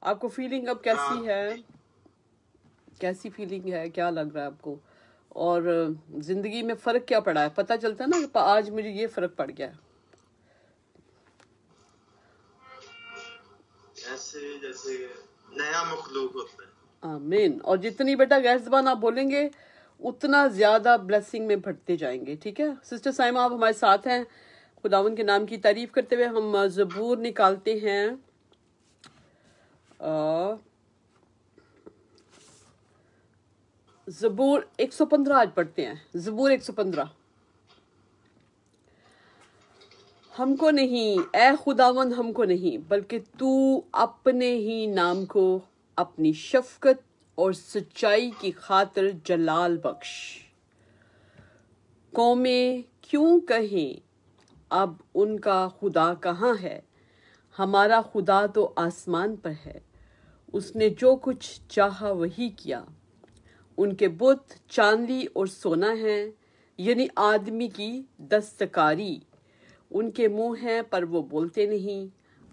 आपको फीलिंग अब कैसी है, कैसी फीलिंग है, क्या लग रहा है आपको? और जिंदगी में फर्क क्या पड़ा है? पता चलता है ना कि आज मुझे ये फर्क पड़ गया है। ऐसे जैसे नया मखलूक होता है। आमीन। और जितनी बेटा गैस ज़बान आप बोलेंगे उतना ज्यादा ब्लेसिंग में बढ़ते जाएंगे। ठीक है सिस्टर साइमा, आप हमारे साथ हैं। खुदावन के नाम की तारीफ करते हुए हम ज़बूर निकालते हैं। ज़बूर 115 आज पढ़ते हैं। ज़बूर 115। हमको नहीं ए खुदावन, हमको नहीं, बल्कि तू अपने ही नाम को अपनी शफकत और सच्चाई की खातिर जलाल बख्श। कौमें क्यों कहें अब उनका खुदा कहाँ है? हमारा खुदा तो आसमान पर है, उसने जो कुछ चाहा वही किया। उनके बुत चांदी और सोना है, यानी आदमी की दस्तकारी। उनके मुंह हैं पर वो बोलते नहीं,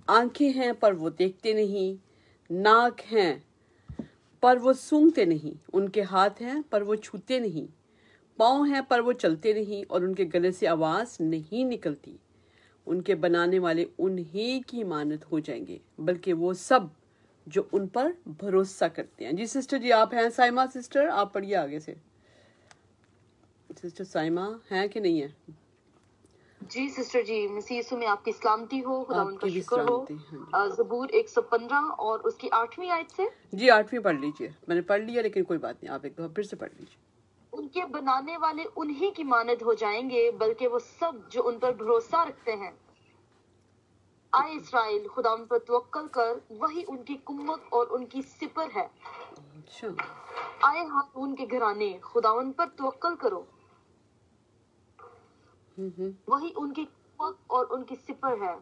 आंखें हैं पर वो देखते नहीं, नाक हैं पर वो सूंघते नहीं, उनके हाथ हैं पर वो छूते नहीं, पाँव हैं पर वो चलते नहीं, और उनके गले से आवाज़ नहीं निकलती। उनके बनाने वाले उन्हीं की मानत हो जाएंगे, बल्कि वो सब जो उन पर भरोसा करते हैं। जी सिस्टर जी आप हैं साइमा सिस्टर, आप पढ़िए आगे से। सिस्टर साइमा हैं कि नहीं है? जी सिस्टर जी, मसीह यीशु में आपकी सलामती हो, खुदावंद का आपकी भी शुक्र हो। सलामती। ज़बूर 115 और उसकी 8वीं आयत से। जी 8वीं पढ़ लीजिए, मैंने पढ़ लिया लेकिन कोई बात नहीं, आप एक दो फिर से पढ़ लीजिए। उनके बनाने वाले उन्हीं की मानद हो जाएंगे, बल्कि वो सब जो उन पर भरोसा रखते हैं। आए इस्राएल, खुदावंद पर तवक्कल कर, वही उनकी कुम्मत और उनकी सिपर है। अच्छा। आए हारून के घराने, खुदावंद पर तवक्कल करो, वही उनकी कुम्मत और उनकी सिपर है।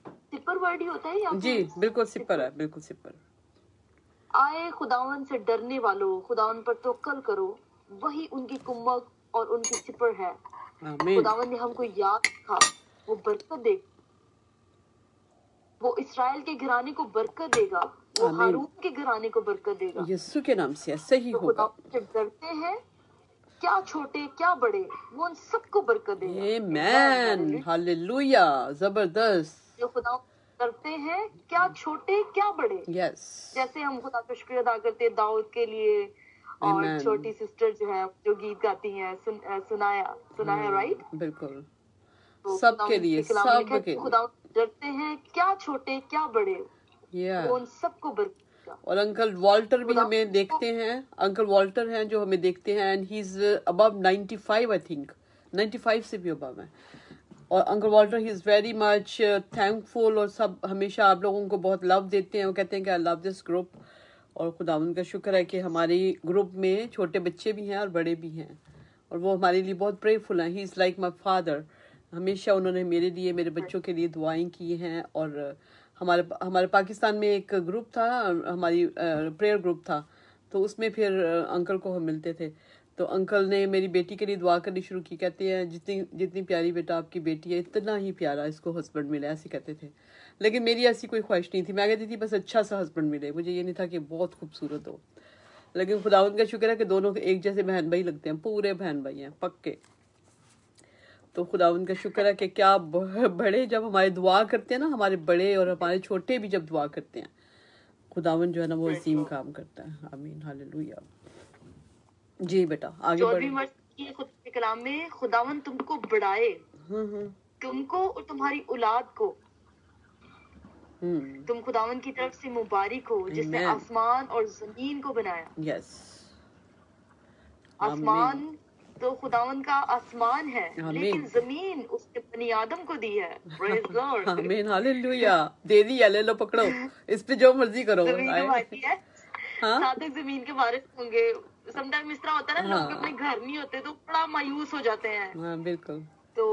सिपर वर्ड ही होता है या जी बिल्कुल सिपर है, बिल्कुल सिपर। आए खुदावन से डरने वालों, खुदावन पर तवक्कल करो, वही उनकी कुम्मत और उनकी सिपर है। आमीन। खुदावन ने हमको याद रखा, वो बरकत दे, वो इस्राएल के घराने को बरकत देगा, वो हारून के घराने को बरकत देगा। यीशु के नाम से ऐसे ही तो होगा। खुदावन से डरते हैं, क्या छोटे क्या बड़े, वो उन सबको बरकत देगा। आमीन, हालेलुया, जबरदस्त। जो खुदा करते हैं, क्या छोटे क्या बड़े। यस। जैसे हम खुदा का शुक्र अदा करते हैं दाऊद के लिए, और Amen. छोटी सिस्टर जो है जो गीत गाती हैं, सुनाया राइट। बिल्कुल तो सबके लिए, सबके खुदा डरते हैं, क्या छोटे क्या बड़े, वो उन सबको बरकत। और अंकल वॉल्टर भी हमें देखते हैं, अंकल वॉल्टर हैं जो हमें देखते हैं, and he is above 95 I think, 95 से भी अबव है। और uncle Walter he is very much thankful, और सब हमेशा आप लोगों को बहुत लव देते हैं। वो कहते हैं कि आई लव दिस ग्रुप, और खुदा उनका शुक्र है कि हमारी ग्रुप में छोटे बच्चे भी हैं और बड़े भी हैं, और वो हमारे लिए बहुत प्रेयरफुल हैं। He is like my father. हमेशा उन्होंने मेरे लिए, मेरे बच्चों के लिए दुआएं की हैं। और हमारे पाकिस्तान में एक ग्रुप था, हमारी प्रेयर ग्रुप था, तो उसमें फिर अंकल को हम मिलते थे। तो अंकल ने मेरी बेटी के लिए दुआ करनी शुरू की। कहते हैं जितनी प्यारी बेटा आपकी बेटी है, इतना ही प्यारा इसको हस्बैंड मिला, ऐसे कहते थे। लेकिन मेरी ऐसी कोई ख्वाहिश नहीं थी, मैं कहती थी बस अच्छा सा हस्बैंड मिले, मुझे ये नहीं था कि बहुत खूबसूरत हो। लेकिन खुदावंद का शुक्र है कि दोनों एक जैसे बहन भाई लगते हैं, पूरे बहन भाई हैं पक्के। तो खुदावंद का शुक्र है कि क्या बड़े जब हमारे दुआ करते हैं ना, हमारे बड़े और हमारे छोटे भी जब दुआ करते हैं, खुदावंद जो है ना वो अजीम काम करता है। आमीन, हालेलुया। जी बेटा आगे बढ़े। खुद के कलाम में खुदावन तुमको बढ़ाए, तुमको और तुम्हारी औलाद को। तुम खुदावन की तरफ से मुबारक हो, जिसने आसमान और जमीन को बनाया। यस। आसमान तो खुदावन का आसमान है, लेकिन जमीन उसने बनी आदम को दी है। Praise Lord. आमीन, हालेलुया। दे दिया, ले लो, पकड़ो, इस पे जो मर्जी करो। साधक जमीन के वारिस होंगे। समटाइम इस तरह होता है ना, लोग अपने घर नहीं होते तो बड़ा मायूस हो जाते हैं। बिल्कुल। तो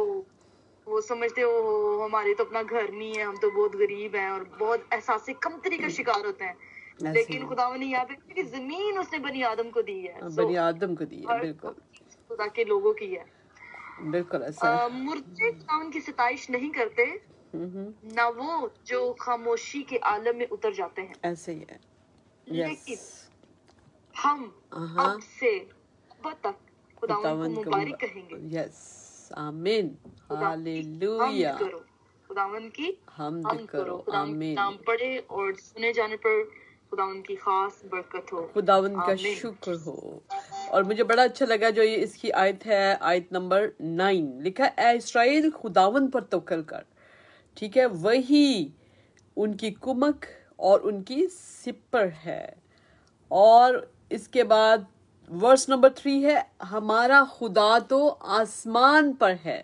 वो समझते हो हमारे तो अपना घर नहीं है, हम तो बहुत गरीब हैं, और बहुत एहसास कमतरी का शिकार होते हैं। लेकिन खुदावन ने यहाँ पे कि जमीन उसने बनी आदम को दी है, बनी आदम को दी है। बिल्कुल खुदा के लोगों की है। बिल्कुल ऐसा। मुर्दे खुदावन की सताइश नहीं करते, ना वो जो खामोशी के आलम में उतर जाते हैं। ऐसे ही है। लेकिन यस, हम हाँ, अब से अब तक खुदावन को खुदावन को मुबारक कहेंगे। यस, आमीन, खुदावन की हालेलुया, हमद करो, खुदावन की हमद हमद करो, करो, खुदावन के आमीन। नाम पढ़े और सुने जाने पर खुदावन की खास बरकत हो। खुदावन का आमीन। शुक्र हो। और मुझे बड़ा अच्छा लगा जो ये इसकी आयत है, आयत नंबर 9, लिखा है ए इस्राएल खुदावन पर तवक्कल कर, ठीक है, वही उनकी कुमक और उनकी सिपर है। और इसके बाद वर्स नंबर 3 है, हमारा खुदा तो आसमान पर है,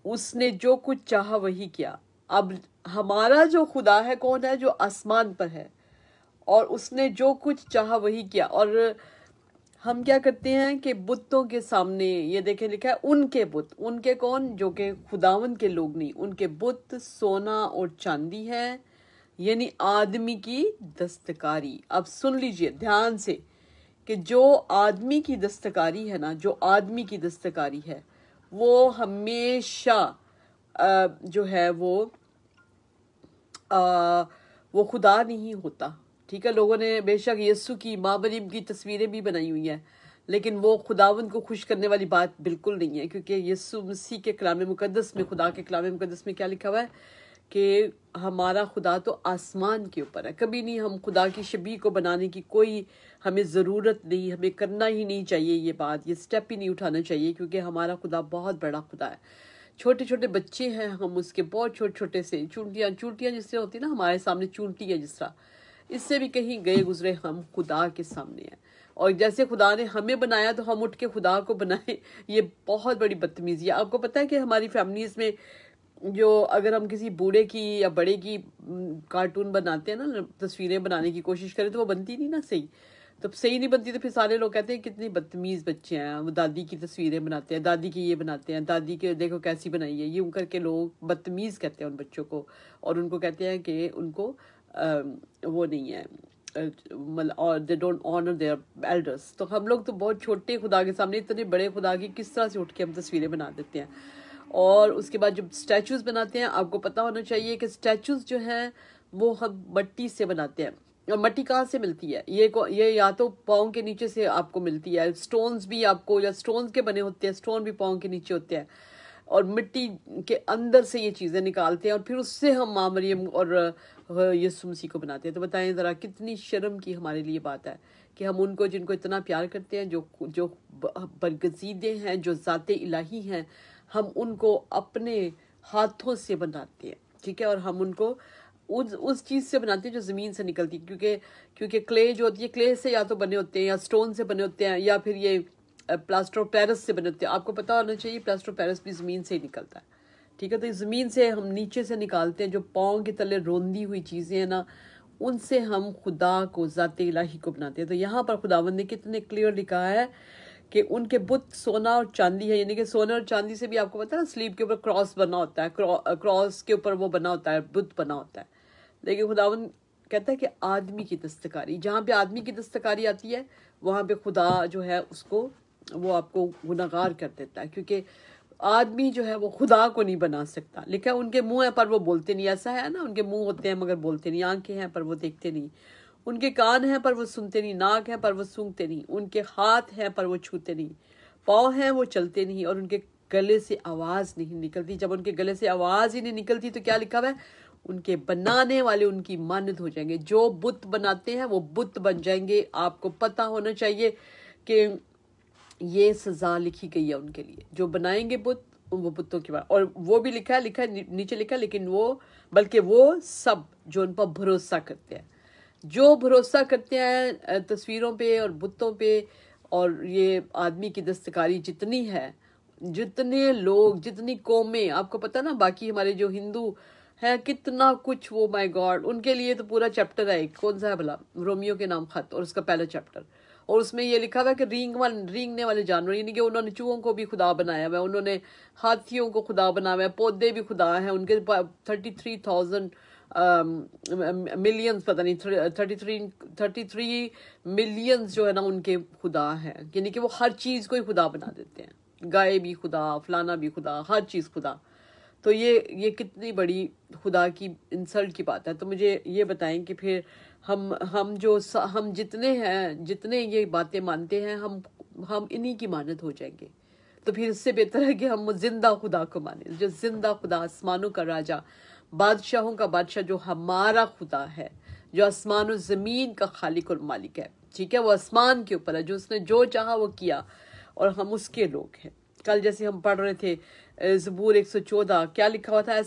उसने जो कुछ चाहा वही किया। अब हमारा जो खुदा है कौन है? जो आसमान पर है, और उसने जो कुछ चाहा वही किया। और हम क्या करते हैं कि बुतों के सामने, ये देखें लिखा है उनके बुत, उनके कौन? जो कि खुदावन के लोग नहीं, उनके बुत सोना और चांदी है, यानी आदमी की दस्तकारी। अब सुन लीजिए ध्यान से कि जो आदमी की दस्तकारी है ना, जो आदमी की दस्तकारी है वो हमेशा जो है वो खुदा नहीं होता, ठीक है। लोगों ने बेशक यीशु की माँ मरियम की तस्वीरें भी बनाई हुई हैं, लेकिन वो खुदावन को खुश करने वाली बात बिल्कुल नहीं है, क्योंकि यीशु मसीह के कलाम मुकद्दस में, खुदा के कलाम मुकद्दस में क्या लिखा हुआ है कि हमारा खुदा तो आसमान के ऊपर है। कभी नहीं, हम खुदा की शबीह को बनाने की कोई हमें ज़रूरत नहीं, हमें करना ही नहीं चाहिए ये बात, ये स्टेप ही नहीं उठाना चाहिए, क्योंकि हमारा खुदा बहुत बड़ा खुदा है। छोटे छोटे बच्चे हैं हम उसके, बहुत छोटे छोटे से, चूंटियाँ जिससे होती है ना, हमारे सामने चूंटी है जिस तरह, इससे भी कहीं गए गुजरे हम खुदा के सामने हैं। और जैसे खुदा ने हमें बनाया तो हम उठ के खुदा को बनाए, ये बहुत बड़ी बदतमीजी है। आपको पता है कि हमारी फैमिलीज में जो, अगर हम किसी बूढ़े की या बड़े की कार्टून बनाते हैं ना, तस्वीरें बनाने की कोशिश करें तो वो बनती नहीं ना सही, तो सही नहीं बनती, तो फिर सारे लोग कहते हैं कितने बदतमीज बच्चे हैं, वो दादी की तस्वीरें बनाते हैं, दादी की ये बनाते हैं, दादी के देखो कैसी बनाई है, यूं करके लोग बदतमीज कहते हैं उन बच्चों को, और उनको कहते हैं कि उनको वो नहीं है, मतलब, और they don't honour their elders. तो हम लोग तो बहुत छोटे खुदा के सामने इतने बड़े खुदा की किस तरह से उठ के हम तस्वीरें बना देते हैं। और उसके बाद जब स्टैचूज बनाते हैं, आपको पता होना चाहिए कि स्टैचूज जो हैं वो हम मट्टी से बनाते हैं। और मट्टी कहाँ से मिलती है? ये या तो पाँव के नीचे से आपको मिलती है, स्टोन्स भी आपको, या स्टोन्स के बने होते हैं, स्टोन भी पाँव के नीचे होते हैं, और मिट्टी के अंदर से ये चीज़ें निकालते हैं, और फिर उससे हम माँ मरियम और यीशु मसीह को बनाते हैं। तो बताएं ज़रा, कितनी शर्म की हमारे लिए बात है कि हम उनको, जिनको इतना प्यार करते हैं, जो बरगज़ीदे हैं, जो ज़ाते इलाही हैं, हम उनको अपने हाथों से बनाते हैं, ठीक है। और हम उनको उस चीज़ से बनाते हैं जो ज़मीन से निकलती है, क्योंकि क्ले जो होती है, क्ले से या तो बने होते हैं, या स्टोन से बने होते हैं, या फिर ये प्लास्टर ऑफ पेरिस से बने होते हैं। आपको पता होना चाहिए प्लास्टर ऑफ पेरिस भी ज़मीन से ही निकलता है, ठीक है। तो ज़मीन से हम नीचे से निकालते हैं, जो पाँव के तले रोंदी हुई चीज़ें हैं ना, उनसे हम खुदा को, ज़ाते इलाही को बनाते हैं। तो यहाँ पर खुदावंद ने कितने क्लियर लिखा है कि उनके बुत सोना और चांदी है, यानी कि सोना और चांदी से भी, आपको पता है ना, स्लीव के ऊपर क्रॉस बना होता है, क्रॉस के ऊपर वो बना होता है, बुत बना होता है। लेकिन खुदावन कहता है कि आदमी की दस्तकारी, जहाँ पे आदमी की दस्तकारी आती है वहाँ पे खुदा जो है उसको, वो आपको गुनाहगार कर देता है, क्योंकि आदमी जो है वो खुदा को नहीं बना सकता। लिखा है उनके मुंह है पर वो बोलते नहीं, ऐसा है ना, उनके मुंह होते हैं मगर बोलते नहीं, आंखें हैं पर वो देखते नहीं, उनके कान हैं पर वो सुनते नहीं, नाक है पर वो सूंघते नहीं, उनके हाथ हैं पर वो छूते नहीं, पाँव हैं वो चलते नहीं, और उनके गले से आवाज़ नहीं निकलती। जब उनके गले से आवाज़ ही नहीं निकलती तो क्या लिखा हुआ है? उनके बनाने वाले उनकी मानद हो जाएंगे। जो बुत बनाते हैं वो बुत बन जाएंगे। आपको पता होना चाहिए कि ये सज़ा लिखी गई है उनके लिए, जो बनाएंगे बुत, वो बुतों के बाद। और वो भी लिखा है नीचे लिखा है, लेकिन वो, बल्कि वो सब जो उन पर भरोसा करते हैं, जो भरोसा करते हैं तस्वीरों पे और बुतों पे, और ये आदमी की दस्तकारी जितनी है, जितने लोग, जितनी कौमें, आपको पता ना, बाकी हमारे जो हिंदू है कितना कुछ, वो माय गॉड, उनके लिए तो पूरा चैप्टर है। कौन सा है भला? रोमियो के नाम खत, और उसका पहला चैप्टर, और उसमें ये लिखा हुआ है कि रेंगने वाले जानवर, यानी कि उन्होंने चूहों को भी खुदा बनाया हुआ है, उन्होंने हाथियों को खुदा बनाया हुआ है, पौधे भी खुदा हैं उनके, 33,000 मिलियंस, पता नहीं 33 मिलियंस जो है ना उनके खुदा हैं, यानी कि वो हर चीज़ को ही खुदा बना देते हैं, गाय भी खुदा, फलाना भी खुदा, हर चीज़ खुदा। تو یہ کتنی بڑی خدا کی انسلٹ کی بات ہے. تو مجھے یہ بتائیں کہ پھر ہم جتنے یہ باتیں مانتے ہیں ہم انہی کی مانند ہو جائیں گے. تو پھر اس سے بہتر ہے کہ ہم زندہ خدا کو مانیں، جو زندہ خدا، آسمانوں کا راجا، بادشاہوں کا بادشاہ، جو ہمارا خدا ہے، جو آسمان و زمین کا خالق اور مالک ہے. ٹھیک ہے، وہ آسمان کے اوپر ہے، جو اس نے جو چاہا وہ کیا، اور ہم اس کے لوگ ہیں. کل جیسے ہم پڑھ رہے تھے زبور 114، کیا لکھا ہوا تھا؟ اے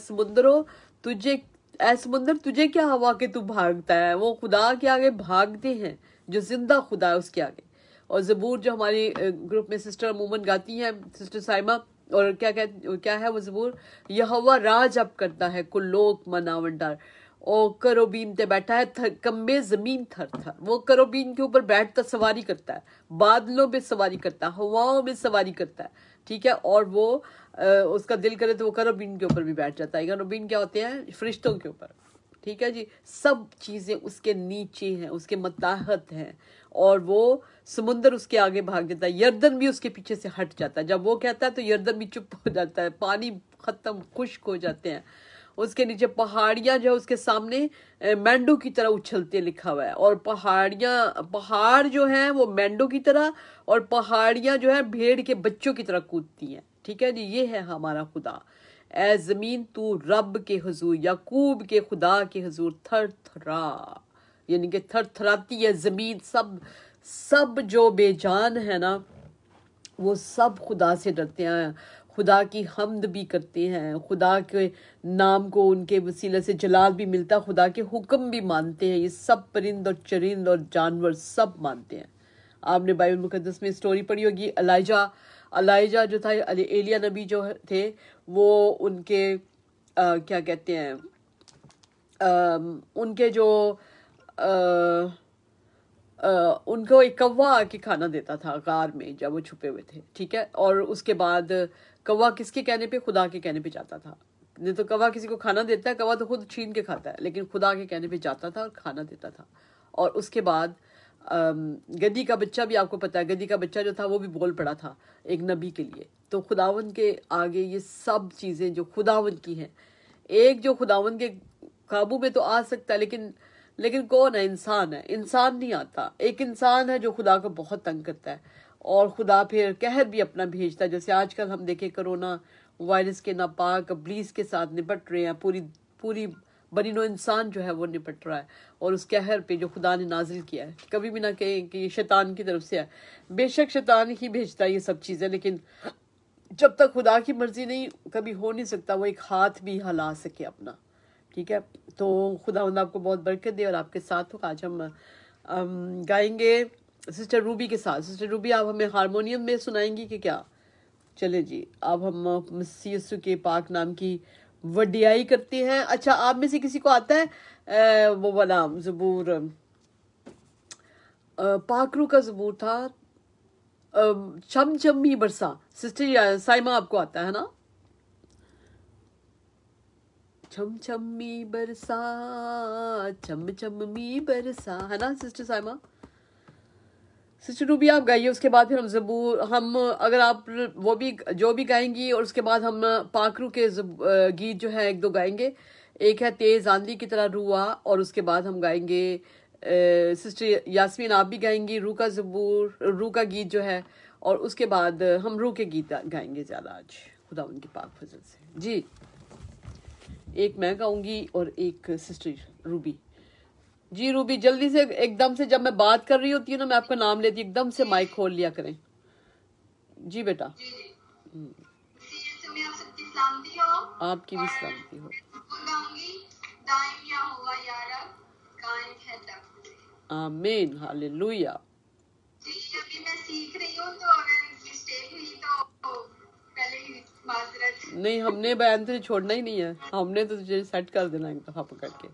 سمندر تجھے کیا ہوا کہ تو بھاگتا ہے. وہ خدا کے آگے بھاگتے ہیں، جو زندہ خدا ہے اس کے آگے. اور زبور جو ہماری گروپ میں سسٹر عموماً گاتی ہیں، سسٹر سائمہ، اور کیا ہے وہ زبور؟ یہوہ راج اب کرتا ہے، کل لوک مناون ڈار، اور کروبین تے بیٹھا ہے، کمبے زمین تھر تھر. وہ کروبین کے اوپر بیٹھتا سواری کرتا ہے، بادلوں میں سواری کرتا ہے، ہواؤں میں سواری کرتا ہے. ٹھیک ہے، اور وہ اس کا دل کرے تو وہ کروبین کے اوپر بھی بیٹھ جاتا ہے. کروبین کیا ہوتے ہیں؟ فرشتوں کے اوپر. ٹھیک ہے جی، سب چیزیں اس کے نیچے ہیں، اس کے متحد ہیں. اور وہ سمندر اس کے آگے بھاگ جاتا ہے، یردن بھی اس کے پیچھے سے ہٹ جاتا ہے. جب وہ کہتا ہے تو یردن بھی چپ ہو جاتا ہے، پانی ختم، خشک ہو جاتے ہیں. اس کے نیچے پہاڑیاں جو اس کے سامنے مینڈو کی طرح اچھلتے لکھا ہوا ہے. اور پہاڑ جو ہیں وہ مینڈو کی طرح، اور پہاڑیاں جو ہیں بھیڑ کے بچوں کی طرح کودتی ہیں. ٹھیک ہے جی، یہ ہے ہمارا خدا. اے زمین تو رب کے حضور، یعقوب کے خدا کے حضور تھر تھرا، یعنی کہ تھر تھراتی ہے زمین. سب جو بے جان ہے نا، وہ سب خدا سے ڈرتے ہیں، خدا کی حمد بھی کرتے ہیں، خدا کے نام کو ان کے وسیلے سے جلال بھی ملتا ہے، خدا کے حکم بھی مانتے ہیں. یہ سب پرند اور چرند اور جانور سب مانتے ہیں. آپ نے بائبل مقدس میں سٹوری پڑھی ہوگی، الائجہ جو تھا، ایلیا نبی جو تھے، وہ ان کے کیا کہتے ہیں، ان کے جو ان کو ایک کوا آ کے کھانا دیتا تھا غار میں جب وہ چھپے ہوئے تھے. ٹھیک ہے، اور اس کے بعد کوا کس کے کہنے پہ؟ خدا کے کہنے پہ جاتا تھا. نہیں تو کوا کسی کو کھانا دیتا ہے، کوا تو خود چھین کے کھاتا ہے، لیکن خدا کے کہنے پہ جاتا تھا اور کھانا دیتا تھا. اور اس کے بعد گدی کا بچہ بھی آپ کو پتا ہے، گدی کا بچہ جو تھا وہ بھی بول پڑا تھا ایک نبی کے لیے. تو خداوند کے آگے یہ سب چیزیں جو خداوند کی ہیں، ایک جو خداوند کے قابو میں تو آ سکتا ہے، لیکن کون ہے؟ انسان ہے. انسان نہیں آتا. ایک انسان ہے جو خدا کو بہت تنگ کرتا ہے، اور خدا پھر قہر بھی اپنا بھیجتا ہے. جیسے آج کل ہم دیکھیں کرونا وائرس کے ناپاک ابلیس کے ساتھ نپٹ رہے ہیں، پوری بنی نوع انسان جو ہے وہ نپٹ رہا ہے، اور اس قہر پہ جو خدا نے نازل کیا ہے. کبھی بھی نہ کہیں کہ یہ شیطان کی طرف سے ہے. بے شک شیطان ہی بھیجتا ہے یہ سب چیزیں، لیکن جب تک خدا کی مرضی نہیں، کبھی ہو نہیں سکتا وہ ایک ہاتھ بھی ہلا سکے اپنا. ٹھیک ہے، تو خداوند آپ کو بہت برکت دے اور آپ کے ساتھ ہو. آج ہم گائیں گے سسٹر روبی کے ساتھ. سسٹر روبی، آپ ہمیں ہارمونیم میں سنائیں گی کہ کیا؟ چلے جی، اب ہم مسیح یسوع کے پاک نام کی وڈیائی کرتے ہیں. اچھا، آپ میں سے کسی کو آتا ہے وہ والا زبور، پاکرو کا زبور تھا، چم چم ہی برسا؟ سسٹر سائمہ آپ کو آتا ہے نا؟ چم چمی برسا، چم چمی برسا، ہے نا سسٹر سائمہ؟ سسٹر روبی آپ گائیے، اس کے بعد پھر ہم زبور، اگر آپ وہ بھی جو بھی گائیں گی، اور اس کے بعد ہم پاکرو کے گیت جو ہے ایک دو گائیں گے. ایک ہے تیز آندھی کی طرح روح آ، اور اس کے بعد ہم گائیں گے سسٹر یاسمین آپ بھی گائیں گی روح کا زبور، روح کا گیت جو ہے، اور اس کے بعد ہم روح کے گیت گائیں گے زیادہ آج خدا ان کی پاک فضل سے. جی، ایک میں گاؤں گی اور ایک سسٹر روبی. جی روبی، جلدی سے ایک دم سے، جب میں بات کر رہی ہوتی ہوں نا، میں آپ کا نام لیتی ہوں، ایک دم سے مائک کھول لیا کریں. جی بیٹا. آپ کی بھی سلامتی ہو. آمین، ہاللویا. نہیں، ہم نے بیان تجھے چھوڑنا ہی نہیں ہے، ہم نے تو تجھے سیٹ کر دینا ایک دفعہ پکڑ کے.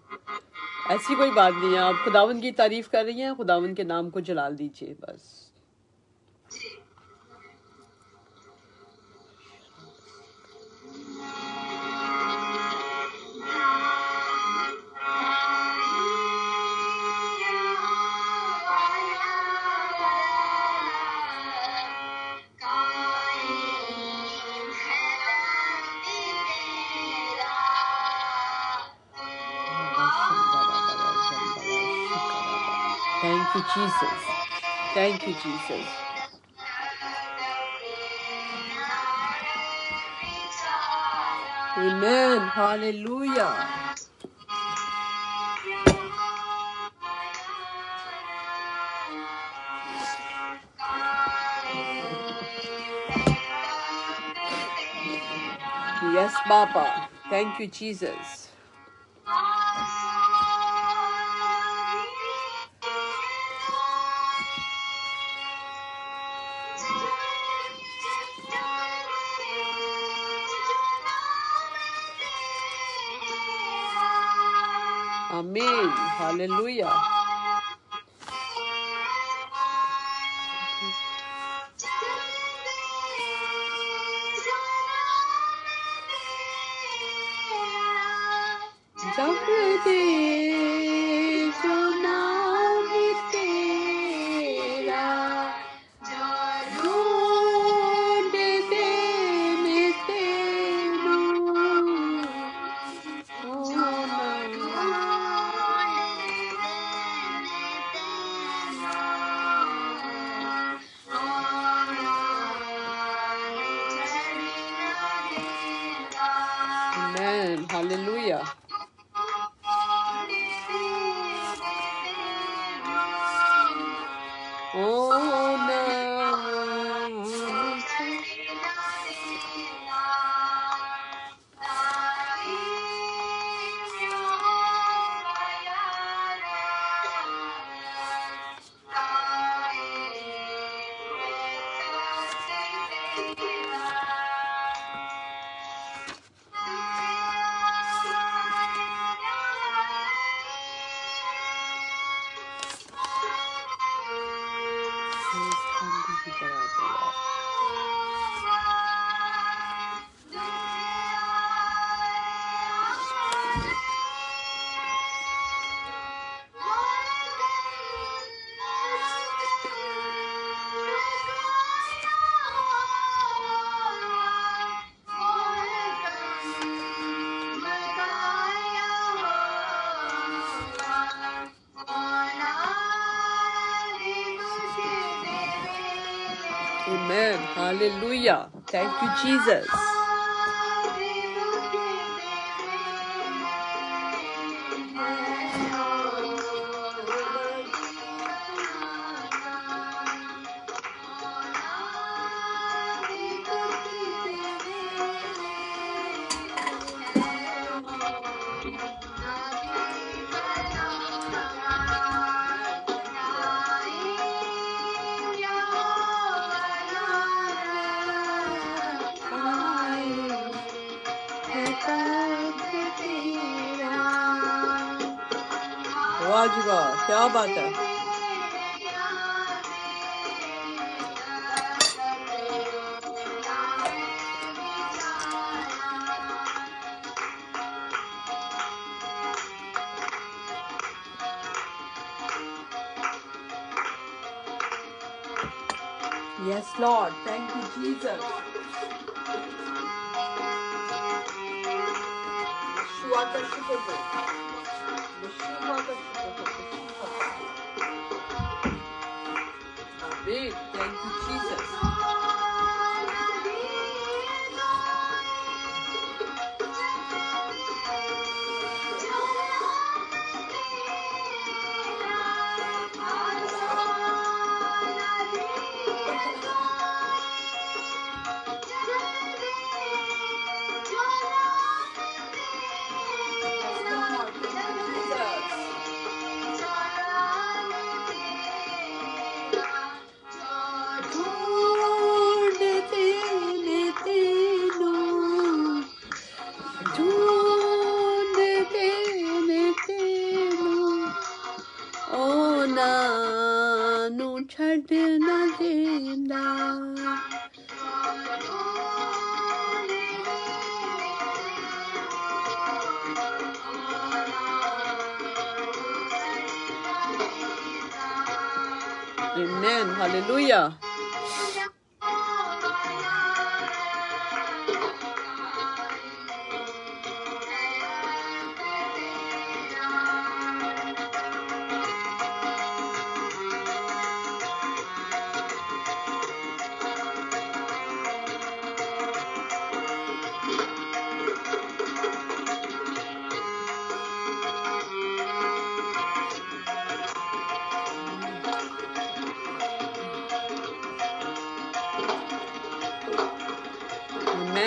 ایسی کوئی بات نہیں ہے. آپ خداوند کی تعریف کر رہی ہیں، خداوند کے نام کو جلال دیجیے بس. Thank you, Jesus. Thank you, Jesus. Amen. Hallelujah. Yes, Baba. Thank you, Jesus. Amen. Hallelujah. जब दे जो नाम तेरा ढूंढ देने तेरू Amen. Hallelujah. Oh, Amen. Hallelujah. Thank you, Jesus. वाह जी वाह, क्या बात है। Yes, Lord. Thank you, Jesus. Yeshua का शुक्र हो। Yeshua का शुक्र हो। Amen. Thank you, Jesus. Amen. Hallelujah.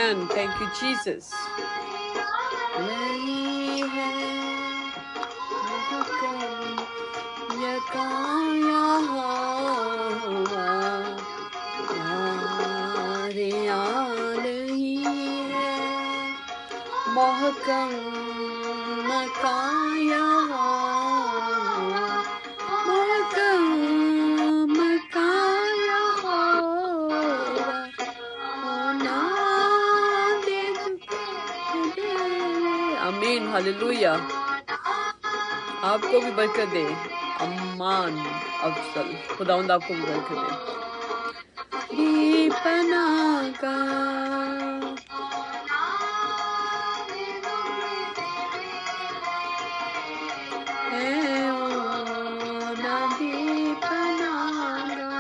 Amen. Thank you, Jesus. نہیں ہے محکم یکایا ہوا یاریاں نہیں ہے محکم مکایا محکم مکایا ہونا دے دے. آمین ہاللویا. آپ کو بھی برکت دے. امان افضل. خداوند آپ کو بھی برکت دے. بھی پناہ کا ہے اونا بھی پناہ کا.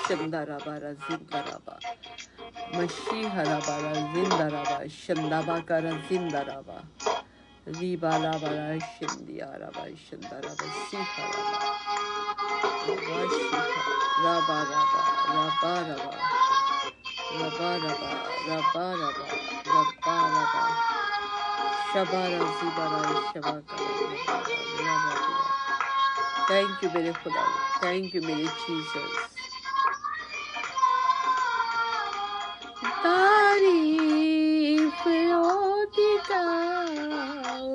شندارابارا زندارابا مشیحرابارا زندارابا شنداباکارا زندارابا ریبالابارا شندیارابا شندارابا سیحرابا واشیحا رابارابا رابارابا رابارابا رابارابا رابارابا شبارا زیبارا شباکارا رابارابا. تھینک یو میرے خدا. تھینک یو میرے جیسس. تعریف ہوتی جاؤ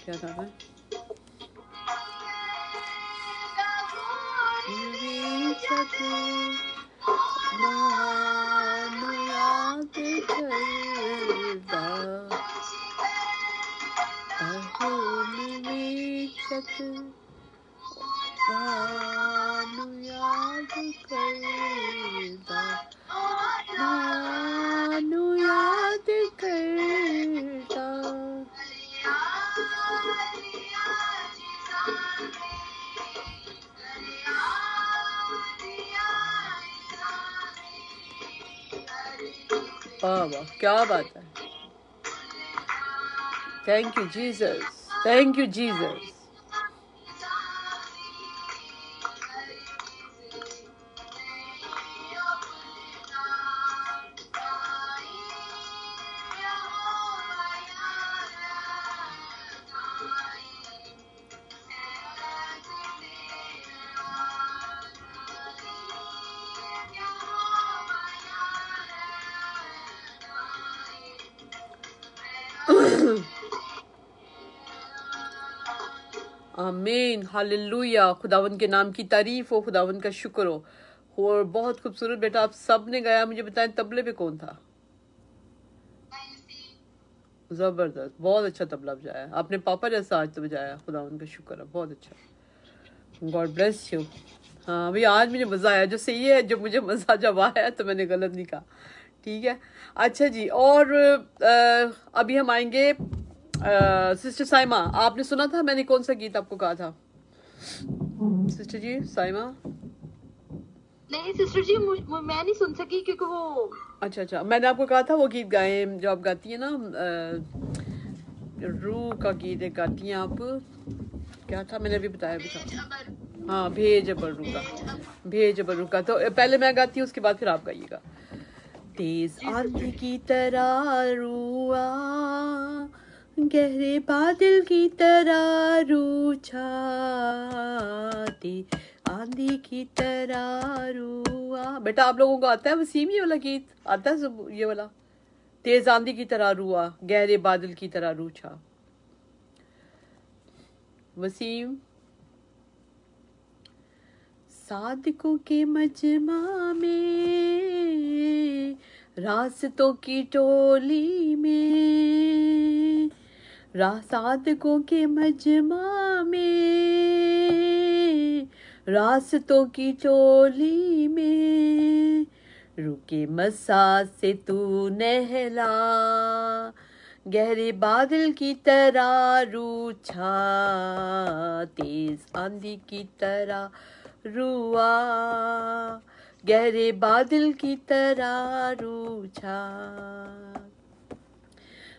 کیا نام ہے؟ کیا بات ہے. Thank you Jesus. Thank you Jesus. آمین ہاللویا. خداوند کے نام کی تعریف ہو. خداوند کا شکر ہو. اور بہت خوبصورت بیٹا آپ سب نے گایا. مجھے بتائیں تبلے پہ کون تھا؟ زبردست. بہت اچھا تبلا بجایا. آپ نے پاپا جیسا آج تو بجایا. خداوند کا شکر ہے. بہت اچھا. God bless you. ہاں بھئی آج مجھے مزہ آیا. جو صحیح ہے جو مجھے مزہ جب آیا تو میں نے غلط نہیں کہا. ٹھیک ہے. اچھا جی. اور ابھی ہم آئیں گے سسٹر سائمہ. آپ نے سنا تھا میں نے کون سا گیت آپ کو کہا تھا سسٹر جی سائمہ؟ نہیں سسٹر جی میں نہیں سن سکی کیونکہ وہ اچھا میں نے آپ کو کہا تھا وہ گیت گائیں جو آپ گاتی ہیں نا روح کا گیت گاتی ہیں آپ. کیا تھا میں نے ابھی بتایا بھی تھا. ہاں بھیج ابر روح کا. بھیج ابر روح کا. تو پہلے میں گاتی ہوں اس کے بعد پھر آپ گائیے گا. تیز آندھی کی طرح روح آ گہرے بادل کی طرح روح چھاتے आंधी की तरह रुआ। बेटा आप लोगों को आता है वसीम ये वाला गीत? आता है ये वाला? तेज आंधी की तरह रुआ, गहरे बादल की तरह रूछा। वसीम। सादिकों के मजमा में, रास्तों की टोली में, सादिकों के मजमा में, रास्तों की टोली में, रुके मसा से तू नहला, गहरे बादल की तरह रूछा, तेज आंधी की तरह रुआ, गहरे बादल की तरह रूछा।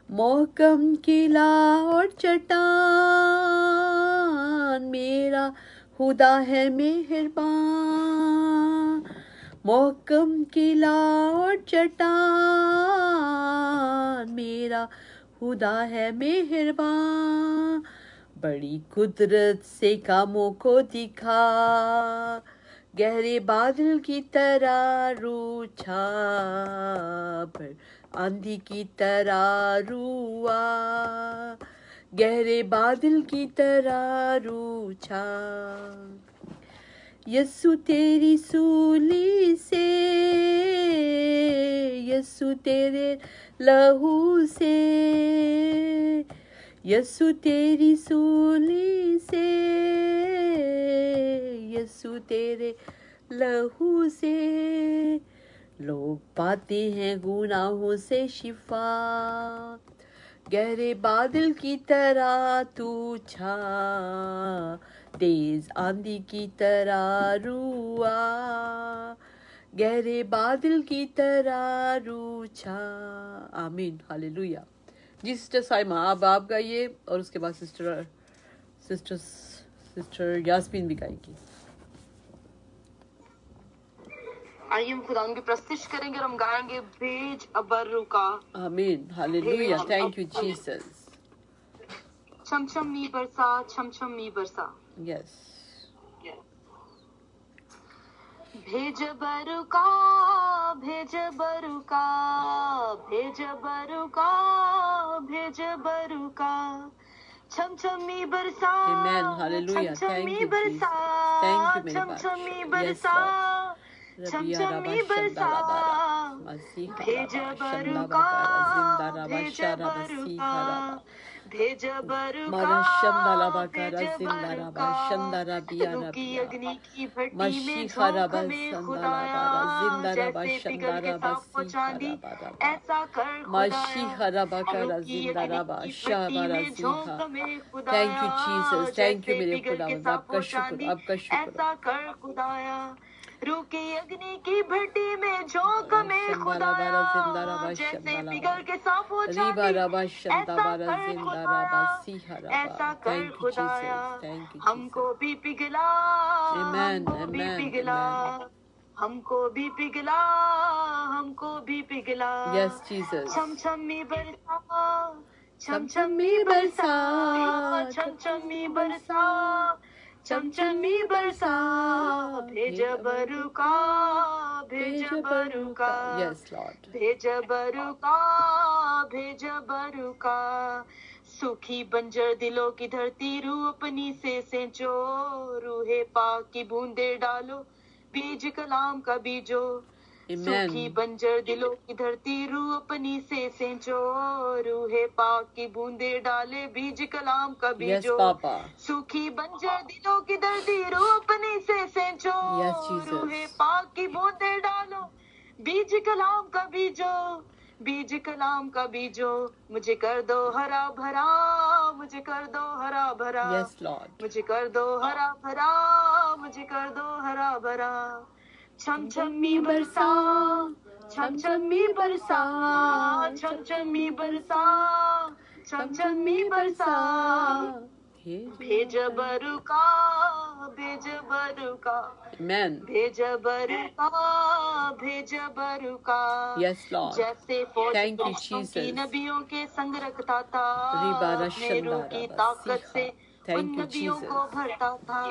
मोहकम किला और चट्टान, मेरा खुदा है मेहरबान। मोहकम किला और चट्टान, मेरा खुदा है मेहरबान। बड़ी कुदरत से कामों को दिखा, गहरे बादल की तरह रूछा, आंधी की तरह रुआ, गहरे बादल की तरह रूछा। यस्सु तेरी सूली से, यस्सु तेरे लहू से, यस्सु तेरी सूली से, यस्सु तेरे लहू से, लोग पाते हैं गुनाहों से शिफा, गहरे बादल की तरह तू छा, तेज आंधी की तरह रुआ, गहरे बादल की तरह रूछा। आमीन, हालेलुया। जी सिस्टर साइमा अब आप गाइए और उसके बाद सिस्टर यास्मीन भी गाएगी। आइए हम खुदा की प्रस्तुति करेंगे और हम गाएंगे भेज अबरू का। आमीन, हालेलुया, थैंक यू जीसस। छम छम मी बरसा, छम छम मी बरसा। यस। भेज बरुका, भेज बरुका, भेज बरुका, भेज बरुका, छम छमी बरसा। Amen, hallelujah, thank you Jesus, thank you मेरे बाप। Yes Lord, रबिया रबा शंदा लाबारा, मसीहा रबा शंदा बाकारा, जिंदा रबा शारा मसीहा रबा, भेज बरुका, मारा शंदा लाबाकारा, जिंदा रबा शंदा रबिया रबिया, मसीहा रबा शंदा लाबारा, जिंदा रबा शंदा रबा सीहा रबा रबा, मसीहा रबा कारा, जिंदा रबा शाबारा सीहा। Thank you Jesus, thank you मेरे खुदावंद, आपका शुक्र, आपका शुक्र। ऐसा कर खुदाया, रुकी अग्नि की भट्टी में झोंक में खुदाया, जैसे पिघल के साफ हो जाती, ऐसा कर खुदाया, हमको भी पिघला, हमको भी पिघला, हमको भी पिघला, हमको भी पिघला। Yes Jesus. छम छमी बरसा, छम छमी छमछमी बरसा, बरसा, छम छमी बरसा, छम छमी बरसा, भेज बरुका, भेज बरुका, यस लॉर्ड, भेज बरुका, भेज बरुका। सूखी बंजर दिलों की धरती रूह अपनी से सेंचो, रूहे पाक की बूंदे डालो, बीज कलाम का बीजो। सूखी बंजर दिलों की धरती रूह अपनी से सेंचो, रूहे पाक की बूंदे डाले, बीज कलाम का बीजो। सूखी बंजर दिलों की धरती रूह अपनी से सेंचो, रूहे पाक की बूंदे डालो, बीज कलाम का बीजो, बीज कलाम का बीजो। मुझे कर दो हरा भरा, मुझे कर दो हरा भरा, यस लॉर्ड, मुझे कर दो हरा भरा, मुझे कर दो हरा भरा। छम छमी बरसा, छम छमी बरसा, छम छमी बरसा, छम छमी बरसा, भेज बरुका, भेज बरुका, भेज बरुका, भेज बरुका। यस लॉर्ड, जैसे थैंक यू की जीसस, नबियों के संग रखता था, अपने रूह की ताकत से उन नबियों को भरता था।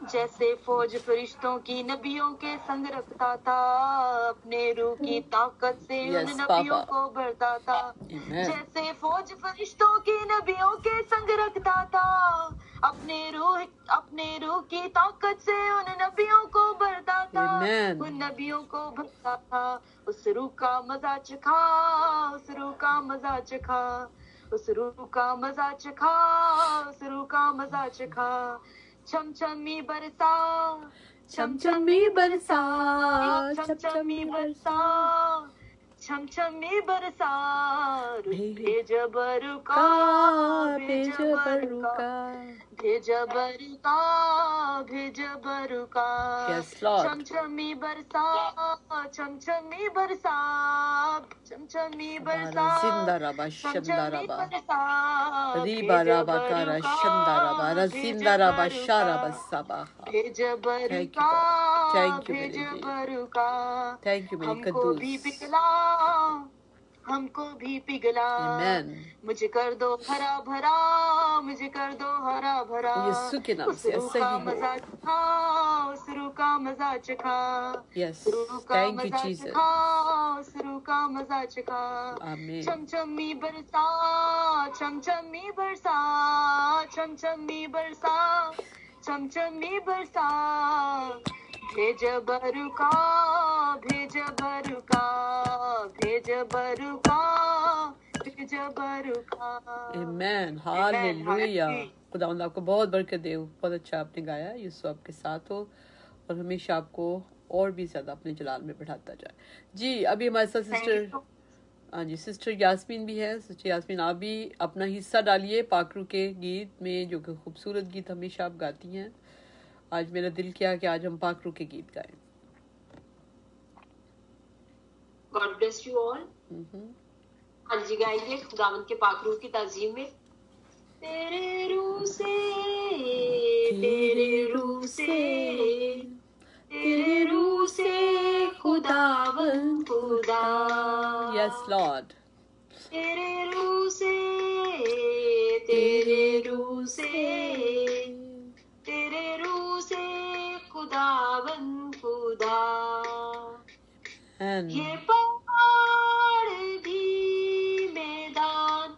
जैसे फौज फरिश्तों की नबियों के संग रखता था, अपने रूह की ताकत से उन Yes, नबियों Papa. को बढ़ता था। Amen. जैसे फौज फरिश्तों की नबियों के संग रखता था, अपने रूह की ताकत से उन नबियों को बढ़ता था। Amen. उन नबियों को बढ़ता था। उस रूह का मजा चखा, उस रूह का मजा चखा, उस रूह का मजा चखा, उस रूह का मजा चखा। छमछमी बरसा, छमछमी बरसा, छमछमी बरसा, छमछमी बरसा, भेज बरुका, भेज बरुका, भेज बरुका, भेज बरुका। Yes, Lord. छमछमी बरसा, छमछमी बरसा, छमछमी बरसा, Barazindara छमछमी Bashandaraba. बरसा, Ribara Bakara Shandaraba. Razindara Basharaba Sabaha. भेज Thank you, बरुका, God. Thank you, भेज Mary Jane. बरुका। Thank you, Mary हमको भी Kadus. पिघला, हमको भी पिघला। Amen. मुझे कर दो हरा भरा, मुझे कर दो हरा भरा। यीशु के नाम उस से रूह ऐसा का ही हो. मजा चखा, उस रूह का मजा चखा, Yes. उस रूह का Thank you, मजा Jesus. चखा, उस रूह का मजा चखा। Amen. छमछमी बरसा, छमछमी बरसा, छमछमी बरसा, छमछमी बरसा। भेज बरुका, भेज बरुका, भेज बरुका, भेज बरुका। Amen. Amen. Hallelujah. खुदावंद आपको बहुत बरकत दे. बहुत अच्छा आपने गाया. यीशु आपके साथ हो और हमेशा आपको और भी ज्यादा अपने जलाल में बढ़ाता जाए. जी, अभी हमारे साथ सिस्टर, हाँ जी, सिस्टर यास्मीन भी है. सिस्टर यास्मीन, आप भी अपना हिस्सा डालिए पाकरू के गीत में, जो कि खूबसूरत गीत हमेशा आप गाती हैं. आज मेरा दिल किया कि आज हम पाकरू के गीत गाएं. God bless you all. हाँ जी, गाएंगे खुदावंद के पाकरू की ताजीम में। तेरे रूह से, तेरे रूह से, तेरे रूह से खुदावंद खुदा। Yes, Lord. तेरे रूह से, तेरे रूह से, तेरे रूह से खुदावंद खुदा। And ये पहाड़ भी मैदान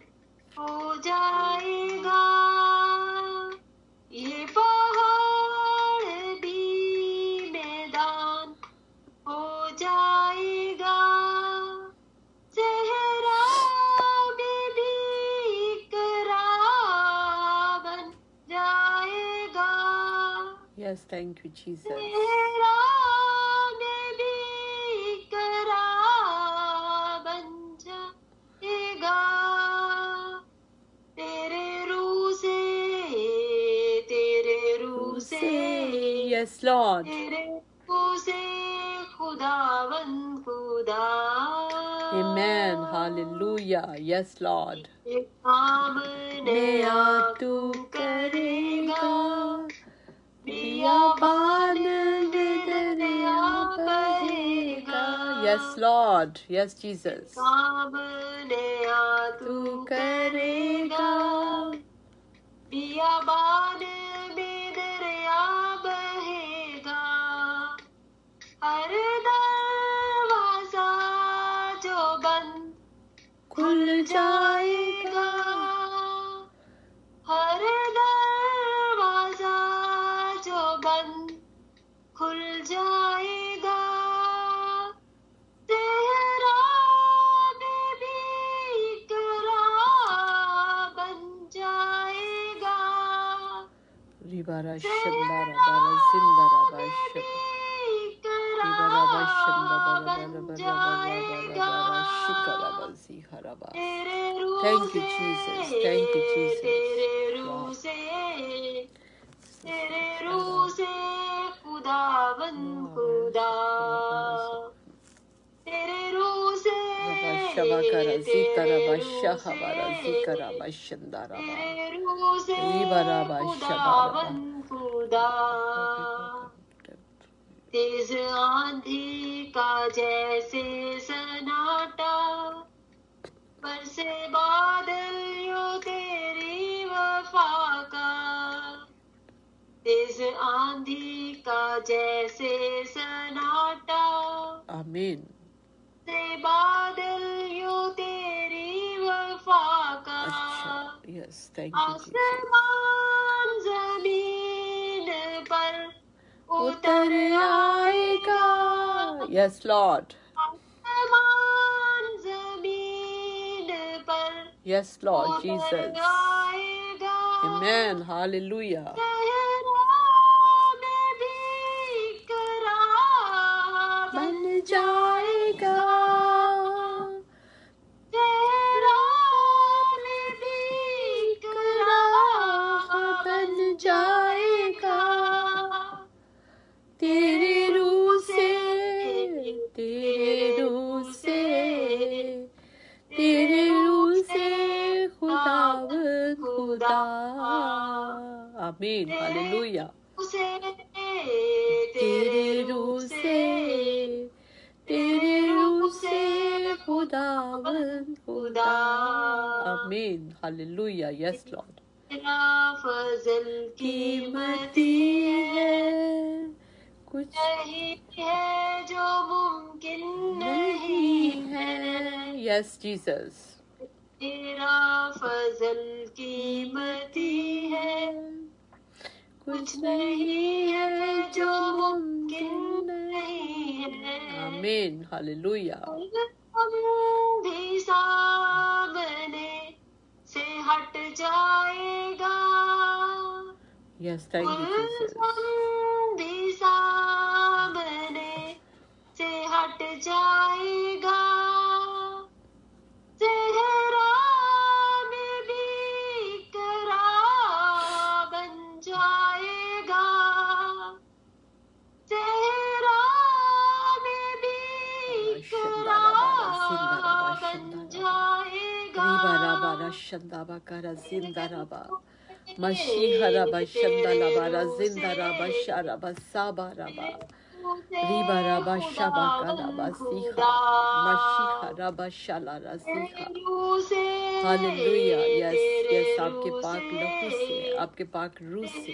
हो जाएगा, ये पहाड़ भी मैदान हो जाएगा, सहरा में भी इकरार बन जाएगा, yes, thank you, Jesus. सहरा में भी इकरार बन जाएगा। तेरे रूह से, तेरे रूह से, Yes, Lord. तेरे रूह से खुदावंद खुदा। Amen. Hallelujah. Yes, Lord. एक काम नया तू करेगा, बियाबान में दरिया बहेगा। Yes, Lord. Yes, Jesus. काम नया तू करेगा, बियाबान में दरिया बहेगा। हर दरवाजा जो बंद खुल जाएगा, हर दरवाजा जो बंद खुल जाएगा। तेरा में भी इकरार बन जाएगा, Ribara Shandara Bara Zindara Bashab. Ribara Bashandara Bara Bara Bara Bara Shikara Bazi Haraba. Thank you, Jesus. Thank you, Jesus. तेरे रूह Wow. से, तेरे रूह से खुदावंद खुदा। तेरे रूह से, Shabakara Zikara तेरे रूह Bashahabara से, Zikara Bashandara. तेरे रूह से Ribara Bashabara. खुदावंद खुदा। तेज आंधी का जैसे सन्नाटा, बरसे बादल यो तेरी वफा का। तेज आंधी का जैसे सन्नाटा, आमीन। से बादल यूं तेरी वफा का, अच्छा, यस, थैंक यू जीसस। आसमान जमीन पर उतर आएगा, यस लॉर्ड, आसमान जमीन पर यस लॉर्ड उतर जीसस, आएगा, आमेन, हालेलुया, सहरा में भी करार बन जाएगा, सहरा में भी करार बन जाएगा, तेरे रूह से, तेरे रूह से, तेरे रूह से खुदावंद खुदा, आमीन, हालेलुया, तेरे रूह से, तेरे रूह से खुदावंद खुदा, आमीन, हालेलुया, यस लॉर्ड, तेरा फजल कीमती है, कुछ नहीं है जो मुमकिन नहीं है, यस जीसस, तेरा फजल कीमती है, कुछ नहीं है जो मुमकिन नहीं है, आमीन, हालेलुया, हम भी सामने से हट जाएगा, यस, थैंक यू जीसस, हम भी सामने से हट जाएगा, सहरा में भी करार बन जाएगा, सहरा में भी करार बन जाएगा, रिबाराबारा शंदाबा करा जिंदाराबा, मशीहराबा शंदालाबारा जिंदाराबा शाराबा साबाराबा, रिबाराबा शाबा कालाबा सीखा, मशीहराबा शालारा सीखा, हालेलुया, यस यस, आपके पाक लहू से, आपके पाक रूह से,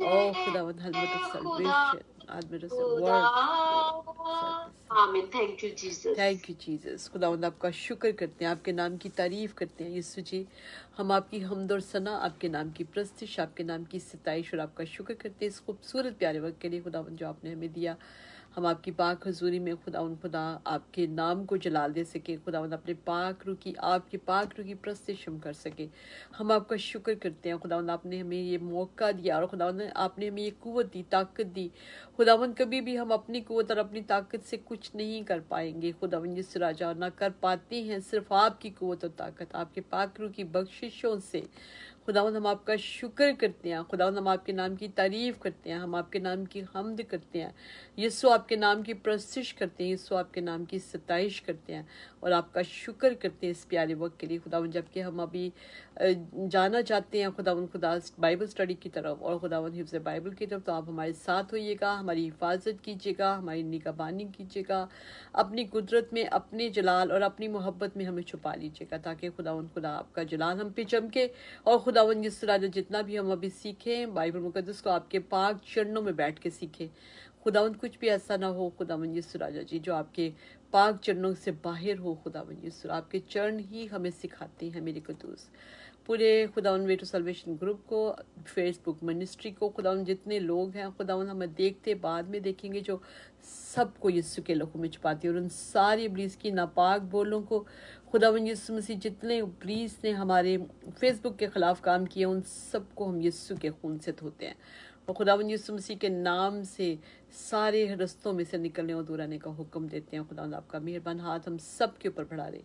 ओ खुदावंद, helmet of salvation, helmet of word, आमीन, thank you Jesus, thank you Jesus. खुदावंद आपका शुक्र करते हैं, आपके नाम की तारीफ करते हैं यीशु जी, हम आपकी हम्द और सना, आपके नाम की प्रस्तिश, आपके नाम की सताइश और आपका शुक्र करते हैं इस खूबसूरत प्यारे वक्त के लिए खुदावंद जो आपने हमें दिया। हम आपकी पाक हजूरी में खुदा आपके नाम को जलाल दे सके, खुदावंद अपने पाक रूह की, आपके पाक रूह की प्रस्तिश हम कर सके। हम आपका शुक्र करते हैं खुदावंद, आपने हमें ये मौका दिया और खुदावंद आपने हमें ये कुव्वत दी, ताकत दी। खुदावंद कभी भी हम अपनी कुव्वत और अपनी ताकत से कुछ नहीं कर पाएंगे खुदावंद जिस राजा, ना कर पाते हैं, सिर्फ आपकी कुव्वत और ताकत, आपके पाक रूह की बख्शिशों से। खुदावंद हम आपका शुक्र करते हैं, खुदावंद हम आपके नाम की तारीफ करते हैं, हम आपके नाम की हम्द करते हैं, यीशु आपके नाम की प्रस्तिश करते हैं, यीशु आपके नाम की सताइश करते हैं और आपका शुक्र करते हैं इस प्यारे वक्त के लिए खुदावंद। जबकि हम अभी जाना चाहते हैं खुदा बाइबल स्टडी की तरफ और खुदावंद हिफ्ज़ बाइबल की तरफ, तो आप हमारे साथ होइएगा, हमारी हिफाजत कीजिएगा, हमारी निगहबानी कीजिएगा, अपनी कुदरत में, अपने जलाल और अपनी मोहब्बत में हमें छुपा लीजिएगा, ताकि खुदा आपका जलाल हम पे चमके और खुदावंद जिस तरह जितना भी हम अभी सीखें बाइबल मुकद्दस को आपके पाक चरणों में बैठ के सीखें। खुदावंद कुछ भी ऐसा ना हो खुदावंद यीशु राजा जी जो आपके पाक चरणों से बाहर हो। खुदावंद यीशु आपके चरण ही हमें सिखाते हैं मेरे कुदूस। पूरे खुदावंद वे टू सल्वेशन ग्रुप को, फेसबुक मिनिस्ट्री को, खुदावंद जितने लोग हैं खुदावंद हमें देखते बाद में देखेंगे जो सबको यीशु के लहू में छुपाती है, और उन सारी इब्लीस की नापाक बोलों को खुदावंद यीशु मसीह जितने इब्लीस ने हमारे फेसबुक के खिलाफ काम किए उन सबको हम यीशु के खून से धोते हैं और खुदावंद यीशु मसीह के नाम से सारे रस्तों में से निकलने और दूर आने का हुक्म देते हैं। खुदावंद आपका मेहरबान हाथ हम सब के ऊपर बढ़ा दे,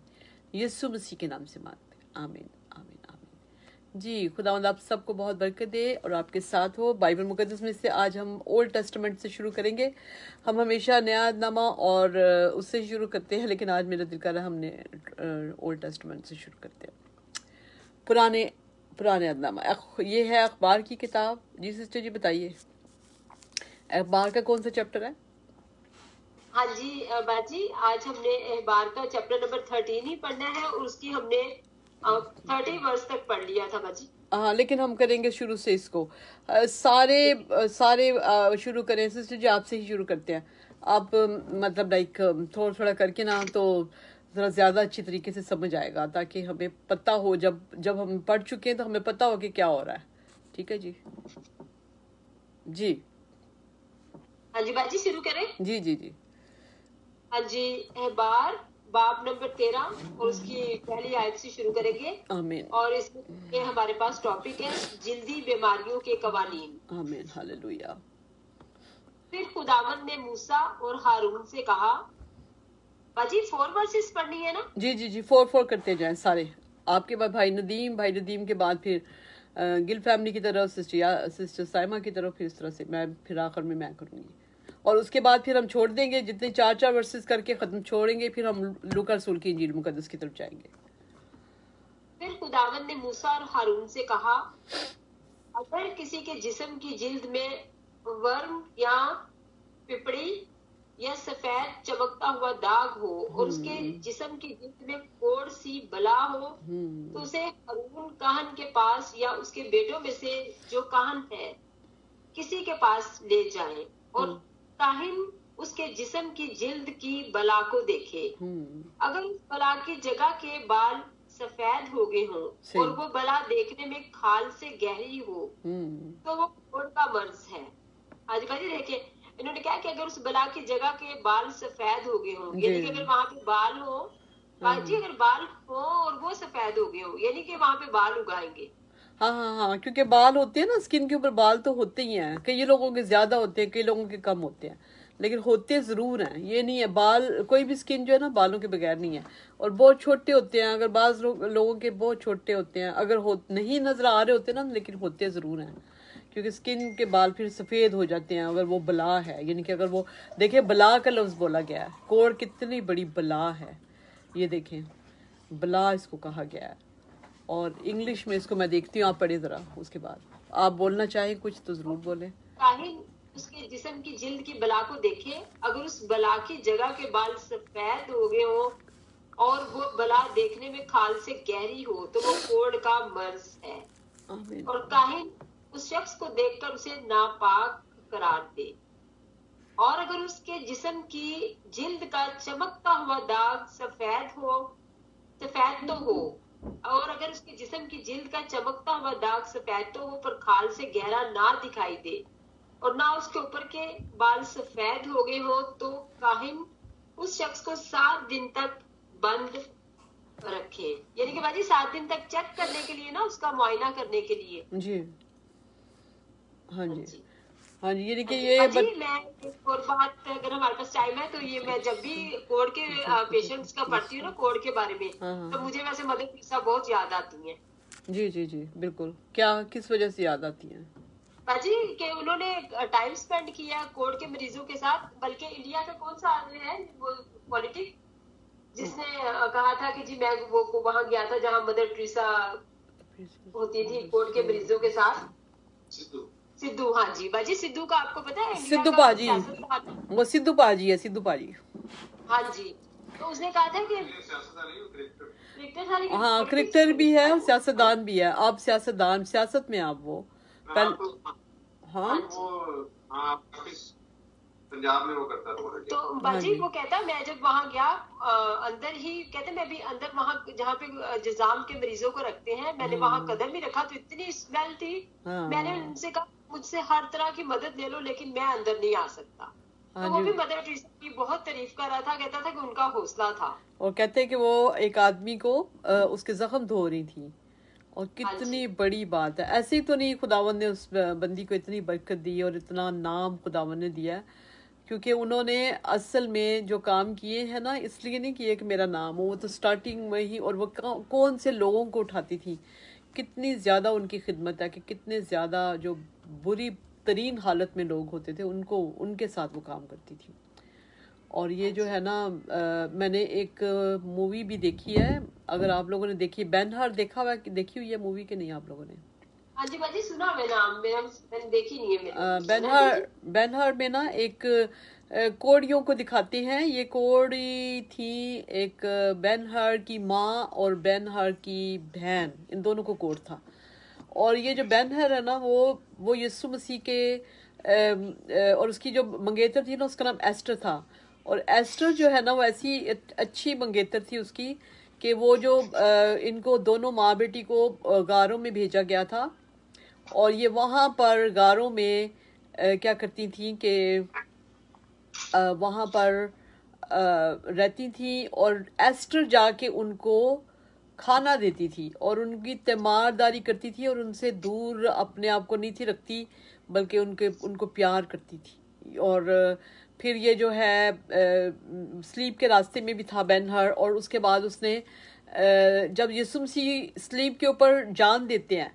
यीशु मसीह के नाम से मांगते हैं, आमीन आमीन आमीन। जी खुदावंद आप सबको बहुत बरकत दे और आपके साथ हो। बाइबल मुकद्दस में से आज हम ओल्ड टेस्टामेंट से शुरू करेंगे। हम हमेशा नया नामा और उससे शुरू करते हैं, लेकिन आज मेरा दिल कर रहा है हमने ओल्ड टेस्टामेंट से शुरू करते हैं। पुराने अहदनामा, ये है अखबार की किताब। जी सिस्टर जी बताइए, अखबार का कौन सा चैप्टर है? हाँ जी बाजी, आज हमने अखबार का चैप्टर नंबर 13 ही पढ़ना है और उसकी हमने 30 वर्ष तक पढ़ लिया था बाजी। हाँ, लेकिन हम करेंगे शुरू से इसको। सारे शुरू करें। सिस्टर जी आपसे ही शुरू करते हैं। आप मतलब लाइक थोड़ा थोड़ा करके ना, तो ज़रा ज़्यादा अच्छी तरीके से समझ आएगा, ताकि हमें पता हो, जब हम पढ़ चुके हैं तो हमें पता हो कि क्या हो रहा है। ठीक है जी? जी हाँ जी बाजी, शुरू करें? जी जी जी। हाँ जी, एहबार बाब नंबर 13 और उसकी पहली आयत से शुरू करेंगे। आमीन और इसमें ये हमारे पास टॉपिक है जिल्दी बीमारियों के कवानीन। आमीन, हालेलुया। फिर खुदावन ने मूसा और हारून से कहा, बाजी 4 वर्सेस पढ़नी है ना? जी जी जी, 4 करते जाएं सारे। आपके बाद भाई नदीम के बाद फिर गिल फैमिली की तरफ सिस्टर साइमा की तरफ, फिर इस तरह से मैं फिर आखिर में मैं करूँगी। और उसके बाद फिर हम छोड़ देंगे, जितने 4 वर्सेस करके खत्म छोड़ेंगे, फिर हम लूका रसूल की इंजील मुकद्दस की तरफ जाएंगे। फिर खुदावन ने मूसा और हारून से कहा, अगर किसी के जिस्म की जिल्द में वर्म या पिपड़ी या सफेद चमकता हुआ दाग हो और उसके जिस्म की जिल्द में कोड़ सी बला हो, तो उसे हारून काहन के पास या उसके बेटों में से जो काहन है किसी के पास ले जाए, और काहिन उसके जिस्म की जिल्द की बला को देखे। अगर उस बला की जगह के बाल सफेद हो गए हों और वो बला देखने में खाल से गहरी हो, तो वो कोड़ का मर्ज है। आज बाजी देखिए, इन्होंने क्या कि अगर उस बला की जगह के बाल सफेद हो गए हों, यानी कि अगर वहां पे बाल हो, बाजी अगर बाल हो और वो सफेद हो गए हो, यानी कि वहां पे बाल उगाएंगे। हाँ हाँ हाँ, क्योंकि बाल होते हैं ना, स्किन के ऊपर बाल तो होते ही हैं। कई लोगों के ज्यादा होते हैं, कई लोगों के कम होते हैं, लेकिन होते जरूर हैं। ये नहीं है बाल, कोई भी स्किन जो है ना बालों के बगैर नहीं है। और बहुत छोटे होते हैं, अगर बाज लोगों के बहुत छोटे होते हैं, अगर नहीं नजर आ रहे होते ना, लेकिन होते जरूर हैं, क्योंकि स्किन के बाल फिर सफेद हो जाते हैं अगर वो बला है। यानी कि अगर वो देखिए, बला का लफ्ज बोला गया है, कोड़ कितनी बड़ी बला है, ये देखें, बला इसको कहा गया है। और इंग्लिश में इसको मैं देखती हूँ, आप पढ़े जरा, उसके बाद आप बोलना चाहें कुछ तो जरूर बोलें। काहिन उसके जिस्म की जिल्द की बला को देखे, अगर उस बला की जगह के बाल सफेद हो गए हो और वो बला देखने में खाल से गहरी हो, तो वो कोड़ का मर्ज है। आमीन। और काहिन उस शख्स को देखकर उसे नापाक करार दे। और अगर उसके जिस्म की जिल्द का चमकता हुआ दाग सफेद तो हो, और अगर उसके जिस्म की जिल्द का चमकता हुआ दाग सफेद तो हो पर खाल से गहरा ना दिखाई दे, और ना उसके ऊपर के बाल सफेद हो गए हो, तो काहिन उस शख्स को 7 दिन तक बंद रखे। यानी कि बाजी 7 दिन तक चेक करने के लिए ना, उसका मुआयना करने के लिए। जी हाँ जी हाँ जी। यानी कि मैं एक और बात, अगर हमारे पास टाइम है तो ये मैं जब भी कोड़ के पेशेंट्स का पढ़ती हूँ ना, कोड़ के बारे में, तो मुझे वैसे मदर टेरेसा बहुत याद आती हैं। जी जी जी बिल्कुल। क्या, किस वजह से याद आती हैं? बाजी कि उन्होंने टाइम स्पेंड किया कोड़ के मरीजों के साथ। बल्कि इंडिया का कौन सा आदमी है वो पॉलिटिक जिसने कहा था कि जी मैं वो वहां गया था जहां मदर टेरेसा होती थी कोड़ के मरीजों के साथ। सिद्धू, हाँ जी बाजी, सिद्धू का आपको पता है? सिद्धू पाजी, वो सिद्धू पाजी है, सिद्धू पाजी। हाँ जी, तो उसने कहा था कि हाँ, क्रिकेटर भी है और सियासतदान भी है। आप सियासतदान, सियासत में आप वो हाँ पंजाब में वो करता था। तो बाजी वो कहता, मैं जब वहां गया अंदर ही, कहते मैं भी अंदर वहां जहाँ पे जजाम के मरीजों को रखते हैं, मैंने वहां कदम ही रखा तो इतनी स्मेल थी। मैंने उनसे कहा मुझसे हर तरह की मदद ले लो, लेकिन मैं अंदर नहीं आ सकता। तो वो भी मदर टेरेसा की बहुत तारीफ कर रहा था, कहता था कि उनका हौसला था। और कहते हैं कि वो एक आदमी को उसके जख्म धो रही थी, और कितनी बड़ी बात है। ऐसे ही तो नहीं, खुदावन ने उस बंदी को इतनी बरकत दी और इतना नाम खुदावन ने दिया, क्योंकि उन्होंने असल में जो काम किए हैं ना, इसलिए नहीं किए कि मेरा नाम हो, वो तो स्टार्टिंग में ही, और वो कौन से लोगों को उठाती थी, कितनी ज़्यादा उनकी खिदमत है, कि कितने ज़्यादा जो बुरी तरीन हालत में लोग होते थे उनको, उनके साथ वो काम करती थी। और ये जो है ना, मैंने एक मूवी भी देखी है, अगर आप लोगों ने देखी, बेनहर देखा हुआ, देखी हुई है मूवी के नहीं आप लोगों ने? हाँ जी बाजी, सुना मैं नाम, मैंने देखी नहीं है। बेनहर में ना एक कोड़ियों को दिखाते हैं। ये कोड़ी थी एक बेन हर की माँ और बेन हर की बहन, इन दोनों को कोड़ था। और ये जो बेन हर है ना वो यीशु मसीह के और उसकी जो मंगेतर थी ना उसका नाम एस्टर था। और एस्टर जो है ना वो ऐसी अच्छी मंगेतर थी उसकी कि वो जो इनको दोनों माँ बेटी को गारों में भेजा गया था और ये वहाँ पर गारों में क्या करती थी कि वहाँ पर रहती थी और एस्टर जाके उनको खाना देती थी और उनकी तीमारदारी करती थी और उनसे दूर अपने आप को नहीं थी रखती बल्कि उनको प्यार करती थी। और फिर ये जो है स्लीप के रास्ते में भी था बेन हर। और उसके बाद उसने जब यीशु मसीह स्लीप के ऊपर जान देते हैं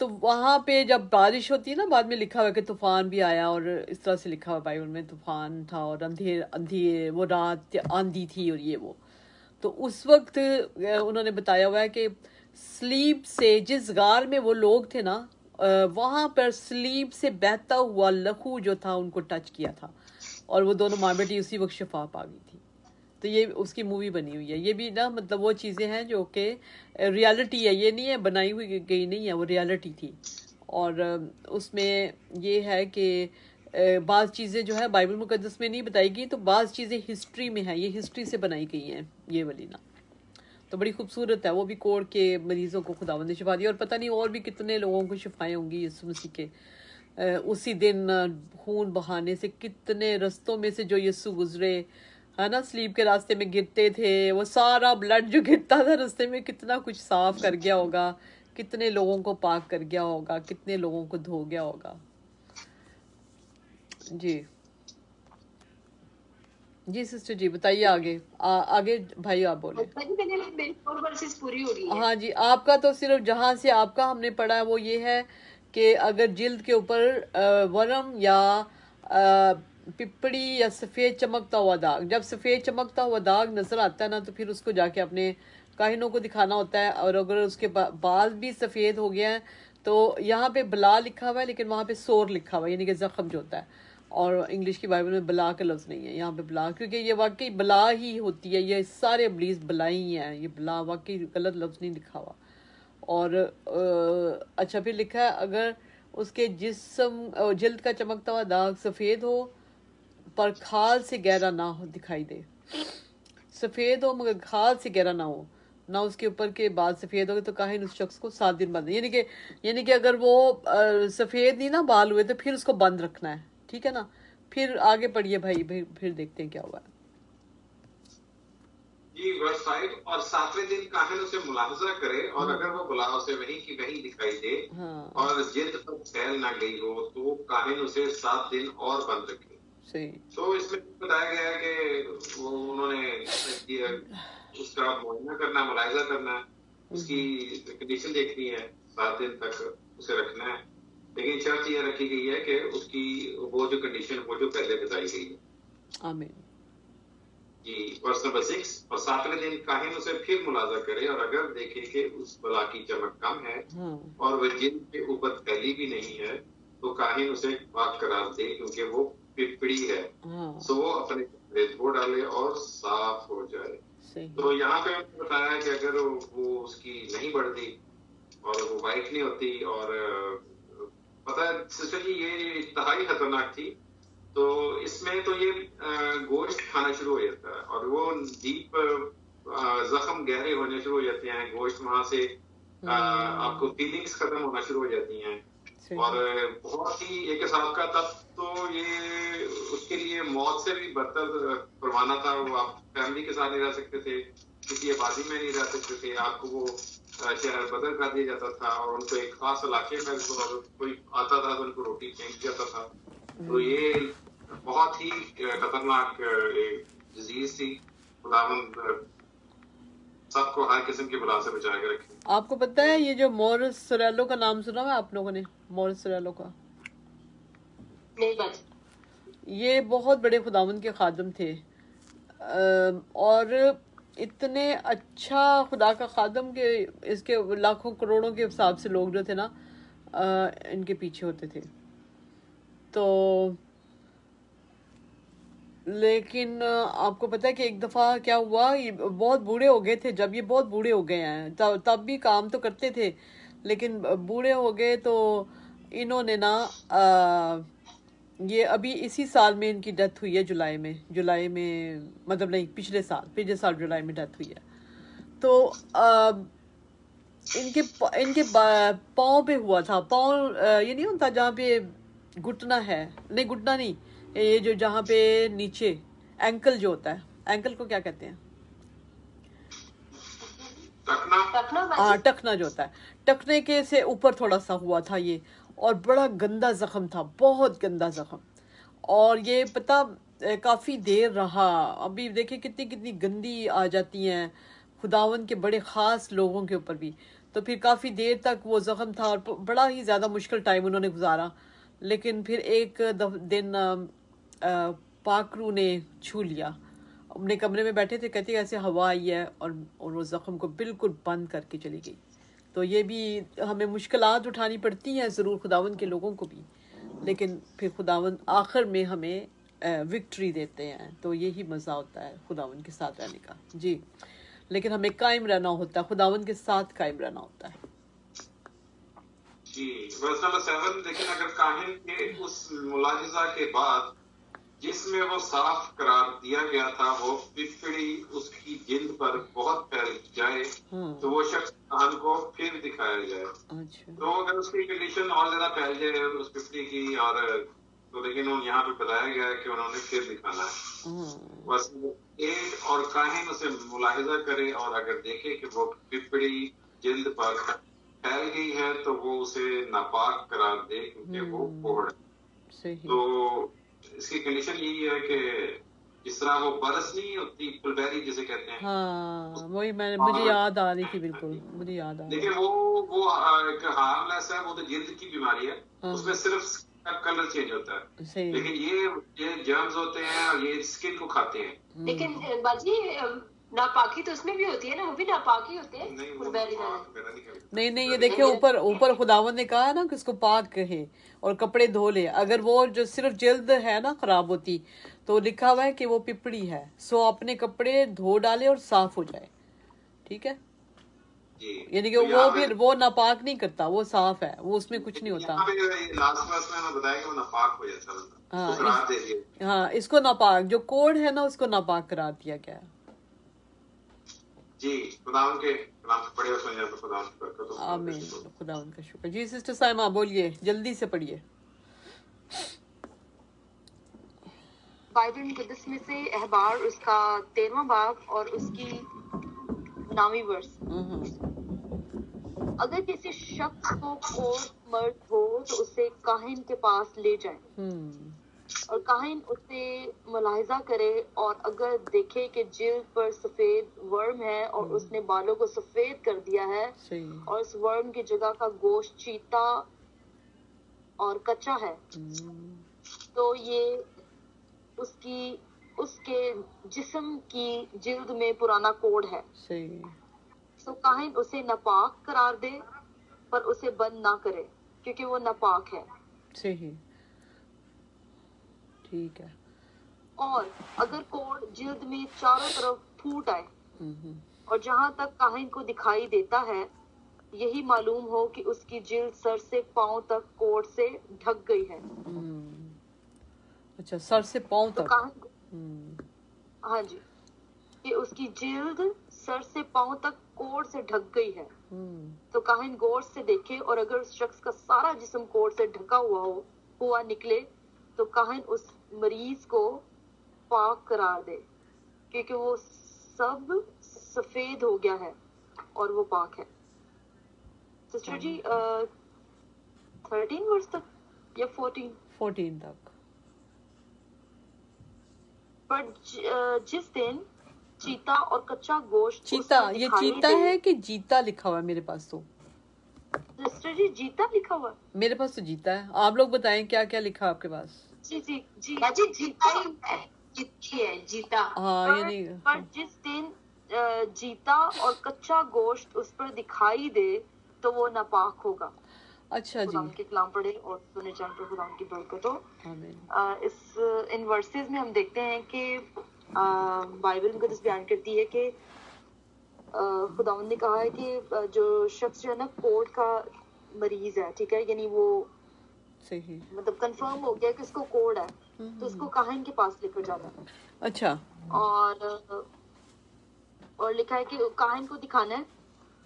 तो वहाँ पे जब बारिश होती है ना, बाद में लिखा हुआ है कि तूफान भी आया और इस तरह से लिखा हुआ बाइबल में, तूफान था और अंधी वो रात आंधी थी और ये वो। तो उस वक्त उन्होंने बताया हुआ है कि स्लीप से जिस गार में वो लोग थे ना वहाँ पर स्लीप से बहता हुआ लहू जो था उनको टच किया था और वो दोनों माँ बेटी उसी वक्त शिफा पा गई थी। तो ये उसकी मूवी बनी हुई है। ये भी ना मतलब वो चीज़ें हैं जो कि रियलिटी है, ये नहीं है बनाई हुई गई नहीं है, वो रियलिटी थी। और उसमें ये है कि बाज़ चीज़ें जो है बाइबल मुकद्दस में नहीं बताई गई, तो बाज़ चीज़ें हिस्ट्री में हैं, ये हिस्ट्री से बनाई गई हैं ये वाली ना। तो बड़ी खूबसूरत है। वो भी कोड़ के मरीज़ों को खुदावंद ने शिफा दी और पता नहीं और भी कितने लोगों को शिफाएँ होंगी यीशु मसीह के उसी दिन खून बहाने से। कितने रस्तों में से जो यीशु गुजरे है ना, स्लीप के रास्ते में गिरते थे, वो सारा ब्लड जो गिरता था रास्ते में कितना कुछ साफ कर गया होगा, कितने लोगों को पाक कर गया होगा, कितने लोगों को धो गया होगा। जी जी सिस्टर जी बताइए आगे। आगे भाई आप बोले। मेरी 4 वर्सेस पूरी हो गई है। हाँ जी, आपका तो सिर्फ जहाँ से आपका हमने पढ़ा है वो ये है कि अगर जिल्द के ऊपर वर्म या पिपड़ी या सफ़ेद चमकता हुआ दाग, जब सफ़ेद चमकता हुआ दाग नज़र आता है ना तो फिर उसको जाके अपने काहिनों को दिखाना होता है। और अगर उसके बाल भी सफ़ेद हो गया है तो यहाँ पे बला लिखा हुआ है लेकिन वहाँ पे सोर लिखा हुआ है, यानी कि ज़ख्म जो होता है। और इंग्लिश की बाइबल में बला का लफ्ज़ नहीं है यहाँ पे बला, क्योंकि ये वाकई बला ही होती है, ये सारे इब्लीस बलाई ही हैं, ये बला वाकई गलत लफ्ज़ नहीं लिखा हुआ। और अच्छा फिर लिखा है अगर उसके जिस्म जल्द का चमकता हुआ दाग सफ़ेद हो पर खाल से गहरा ना हो दिखाई दे, सफ़ेद हो मगर खाल से गहरा ना हो, ना उसके ऊपर के बाल सफ़ेद हो गए तो काहिन उस शख्स को 7 दिन बंद, यानी कि अगर वो सफ़ेद नहीं ना बाल हुए तो फिर उसको बंद रखना है, ठीक है ना। फिर आगे पढ़िए भाई, फिर देखते हैं क्या हुआ है जी। वर्स 5, और 7वें दिन काहिन उसे मुलाहजा करे और अगर वो बुलाव से वही की वही दिखाई दे और जिल्द पर फैल ना गई हो तो काहिन उसे 7 दिन और बंद रखे। सही। तो इसमें बताया गया है कि वो उन्होंने उसका मुआयना करना, मुलाहजा करना, उसकी कंडीशन देखनी है, 7 दिन तक उसे रखना है। लेकिन शर्त यह रखी गई है कि उसकी वो जो कंडीशन वो जो पहले बताई गई है। आमीन जी। वर्स नंबर 6, और 7वें दिन काहिन उसे फिर मुलाजा करे और अगर देखे कि उस बला की चमक कम है और वह जिल्द के ऊपर फैली भी नहीं है तो काहिन उसे पाक करार दे क्योंकि वो पिपड़ी है, सो वो अपने कपड़े धो डाले और साफ हो जाए। तो यहाँ पे बताया कि अगर वो उसकी नहीं बढ़ती और वो वाइट नहीं होती, और पता है सिस्टर जी ये इंतहाई खतरनाक थी। तो इसमें तो ये गोश्त खाना शुरू हो जाता है और वो डीप जख्म गहरे होने शुरू हो जाते हैं, गोश्त वहां से आपको फीलिंग्स खत्म होना शुरू हो जाती हैं और बहुत ही एक हिसाब का तब तो ये उसके लिए मौत से भी बदतर परवाना था। वो आप फैमिली के साथ नहीं रह सकते थे, किसी आबादी में नहीं रह सकते थे, आपको वो शहर बदल कर दिया जाता था और उनको एक खास इलाके में कोई आता था तो उनको रोटी फेंक जाता था। तो ये बहुत ही खतरनाक डिजीज थी। खुदावंद सबको हर किस्म की बला से बचा के रखे। आपको पता है ये जो मोरिस सोरेलो का नाम सुना है आप लोगों ने? मोरिस सोरेलो का नहीं, बस ये बहुत बड़े खुदावंद के खादम थे और इतने अच्छा खुदा का खादम के इसके लाखों करोड़ों के हिसाब से लोग जो थे ना इनके पीछे होते थे। तो लेकिन आपको पता है कि एक दफा क्या हुआ, ये बहुत बूढ़े हो गए थे, जब ये बहुत बूढ़े हो गए हैं तब भी काम तो करते थे, लेकिन बूढ़े हो गए तो इन्होंने ना ये अभी इसी साल में इनकी डेथ हुई है, जुलाई में मतलब नहीं, पिछले साल जुलाई में डेथ हुई है। तो इनके पाँव पे हुआ था, पाँव ये नहीं होता जहाँ पे घुटना है, नहीं घुटना नहीं, ये जो जहाँ पे नीचे एंकल जो होता है, एंकल को क्या कहते हैं, हाँ टखना जो होता है, टखने के से ऊपर थोड़ा सा हुआ था ये, और बड़ा गंदा जख्म था, बहुत गंदा जख्म। और ये पता काफी देर रहा। अभी देखिए कितनी गंदी आ जाती हैं खुदावन के बड़े ख़ास लोगों के ऊपर भी। तो फिर काफ़ी देर तक वो ज़ख्म था और बड़ा ही ज़्यादा मुश्किल टाइम उन्होंने गुजारा। लेकिन फिर एक दिन पाकरू ने छू लिया, अपने कमरे में बैठे थे, कहते ऐसे हवा आई है और वो ज़ख्म को बिल्कुल बंद करके चली गई। तो ये भी हमें मुश्किलात उठानी पड़ती हैं ज़रूर खुदावन के लोगों को भी, लेकिन फिर खुदावन आखिर में हमें विक्ट्री देते हैं। तो यही मज़ा होता है खुदावन के साथ रहने का जी। लेकिन हमें कायम रहना होता है, खुदावन के साथ कायम रहना होता है जी। वर्स नंबर 7, लेकिन अगर काहिन के उस मुलाहिजा के बाद जिसमें वो साफ करार दिया गया था वो पिपड़ी उसकी जिल्द पर बहुत फैल जाए तो वो शख्स काहन को फिर दिखाया जाए। अच्छा। तो अगर उसकी कंडीशन और ज्यादा फैल जाए उस पिपड़ी की, और तो लेकिन यहाँ पे बताया गया है कि उन्होंने फिर दिखाना है। बस एक और काहिन उसे मुलाहिजा करे और अगर देखे कि वो पिपड़ी जिल्द पर फैल गई है तो वो उसे नापाक करार दे क्योंकि वो कोहड़ है। तो इसकी कंडीशन यही है कि जिस तरह वो बरस नहीं होती, फुलबेरी जिसे कहते हैं, हाँ वही मुझे याद आ रही थी, बिल्कुल मुझे याद आ रही। देखिए वो एक हार्मलेस है, वो तो जिल्द की बीमारी है, उसमें सिर्फ कलर चेंज होता है, लेकिन ये जर्म्स होते हैं और ये स्किन को खाते हैं। लेकिन बाजी नापाकी तो उसमें भी होती है ना, वो भी नापाकी होते हैं फुलबेरी में। नहीं ये देखिए ऊपर खुदावन ने कहा ना कि उसको पाक कहे और कपड़े धो ले। अगर वो जो सिर्फ जल्द है ना खराब होती तो लिखा हुआ है कि वो पिपड़ी है, सो अपने कपड़े धो डाले और साफ हो जाए, ठीक है। यानी कि वो फिर वो नापाक नहीं करता, वो साफ है, वो उसमें कुछ नहीं होता। हाँ इसको नापाक, जो कोड है ना उसको नापाक करार दिया गया है जी। खुदावन के नाम से पढ़िए, सुनिए तो खुदावन की बरकत हो। आमीन, खुदावन का शुक्र जी। सिस्टर साइमा बोलिए, जल्दी से पढ़िए। बाइबल मुकद्दस में से अहबार उसका 13वां बाब और उसकी 9वीं वर्स। अगर किसी शख्स को कोढ़ मर्द हो तो उसे काहिन के पास ले जाए और काहिन उसे मुलाहिजा करे और अगर देखे कि जिल्द पर सफेद वर्म है और उसने बालों को सफेद कर दिया है और उस वर्म की जगह का गोश्त चीता और कच्चा है तो ये उसके जिस्म की जिल्द में पुराना कोड है। तो काहिन उसे नापाक करार दे पर उसे बंद ना करे क्योंकि वो नापाक है। सही, ठीक है। और अगर कोड जिल्द में चारों तरफ फूट आए और जहां तक काहिन को दिखाई देता है यही मालूम हो कि उसकी जिल्द सर से पांव तक कोड से ढक गई है। अच्छा, सर से पांव तक। तो हाँ जी, कि उसकी जिल्द सर से पांव तक कोड से ढक गई है। तो काहिन गौर से देखे और अगर उस शख्स का सारा जिस्म कोड से ढका हुआ निकले तो काहिन उस मरीज को पाक करार दे क्योंकि वो सब सफेद हो गया है और वो पाक है। सिस्टर जी 13 वर्ष तक या 14 तक। पर जिस दिन चीता और कच्चा गोश्त, चीता, ये चीता है कि जीता लिखा हुआ है मेरे पास? तो सिस्टर जी जीता लिखा हुआ मेरे पास तो जीता है। आप लोग बताएं क्या क्या लिखा आपके पास? जी जीता। हाँ यानी पर जिस दिन जीता और कच्चा गोश्त उस पर दिखाई दे तो वो नापाक होगा। अच्छा जी, खुदा के कलाम पढ़े और सुने जान पर खुदा की बरकत हो। आमीन। इस इन वर्सेस में हम देखते हैं कि बाइबल मुकद्दस बयान करती है कि खुदावंद ने कहा है कि जो शख्स जो है ना कोर्ट का मरीज है, ठीक है, यानी वो सही, मतलब कंफर्म हो गया कि इसको कोड है, तो उसको काहिन के पास लेकर जाना है। अच्छा, और लिखा है कि काहिन को दिखाना है,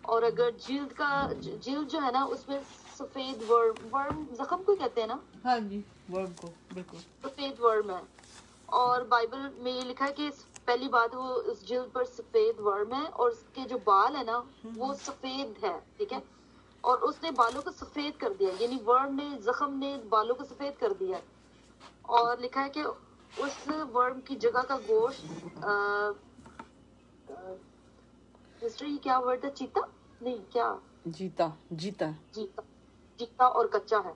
और अगर जिल्द जो है ना उसमें सफेद वर्म जख्म को कहते हैं ना, हाँ जी, वर्म को, बिल्कुल सफेद वर्म है। और बाइबल में ये लिखा है कि पहली बात वो उस जिल्द पर सफेद वर्म है और उसके जो बाल है ना वो सफेद है, ठीक है, और उसने बालों को सफेद कर दिया, यानी वर्म ने, जख्म ने बालों को सफेद कर दिया। और लिखा है कि उस वर्म की जगह का गोश्त हिस्ट्री क्या वर्ड है, चीता नहीं, क्या जीता, जीता, जीता, जीता और कच्चा है।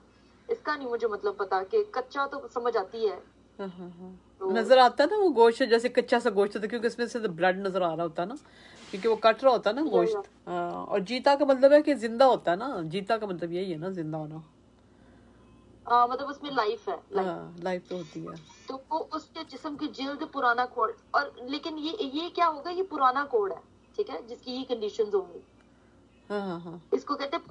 इसका नहीं मुझे मतलब पता, कि कच्चा तो समझ आती है, तो नजर आता है ना वो गोश्त, जैसे कच्चा सा गोश्त होता है, क्योंकि इसमें से तो ब्लड नजर आ रहा होता है ना, क्योंकि वो कट रहा होता है ना गोश्त। और जीता का मतलब है कि जिंदा होता है ना, जीता का मतलब यही है ना, जिंदा होना। मतलब उसमें लाइफ है, लाइफ तो होती है। तो वो उसके जिस्म की जिल्द पुराना कोड, और लेकिन ये क्या होगा, ये पुराना कोड है, ठीक है, जिसकी ये कंडीशंस होंगी। इसको कहते हैं,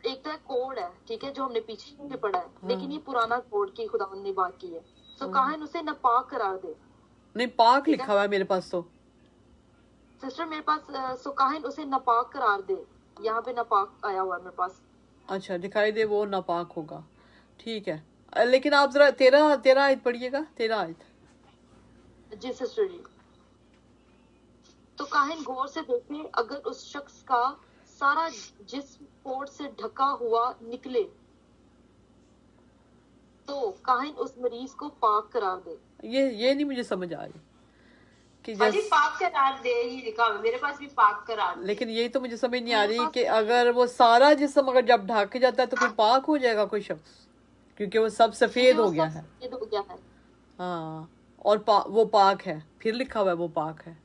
एक तो है कोड है, ठीक है, जो हमने पीछे पढ़ा है, लेकिन ये पुराना कोड की खुदावंद ने बात की है। तो काहिन उसे नापाक करार दे। नहीं, पाक लिखा हुआ है मेरे पास तो सिस्टर, मेरे पास सो काहिन उसे नापाक करार दे, यहाँ पे नापाक आया हुआ है मेरे पास। अच्छा, दिखाई दे वो नापाक होगा, ठीक है। लेकिन आप जरा 13 आयत पढ़िएगा, 13 आयत। जी सिस्टर जी। तो काहिन गौर से देखे, अगर उस शख्स का सारा जिस्म कोट से ढका हुआ निकले तो काहिन उस मरीज को पाक करार दे। ये नहीं मुझे समझ आ रही कि जैसे पाक करार दे, ये लिखा हुआ मेरे पास भी पाक करार दे। लेकिन यही तो मुझे समझ नहीं आ रही कि अगर वो सारा जिस्म अगर जब ढक जाता है तो फिर पाक हो जाएगा कोई शख्स, क्योंकि वो सब सफेद हो गया है। हाँ, और वो पाक है, फिर लिखा हुआ है वो पाक है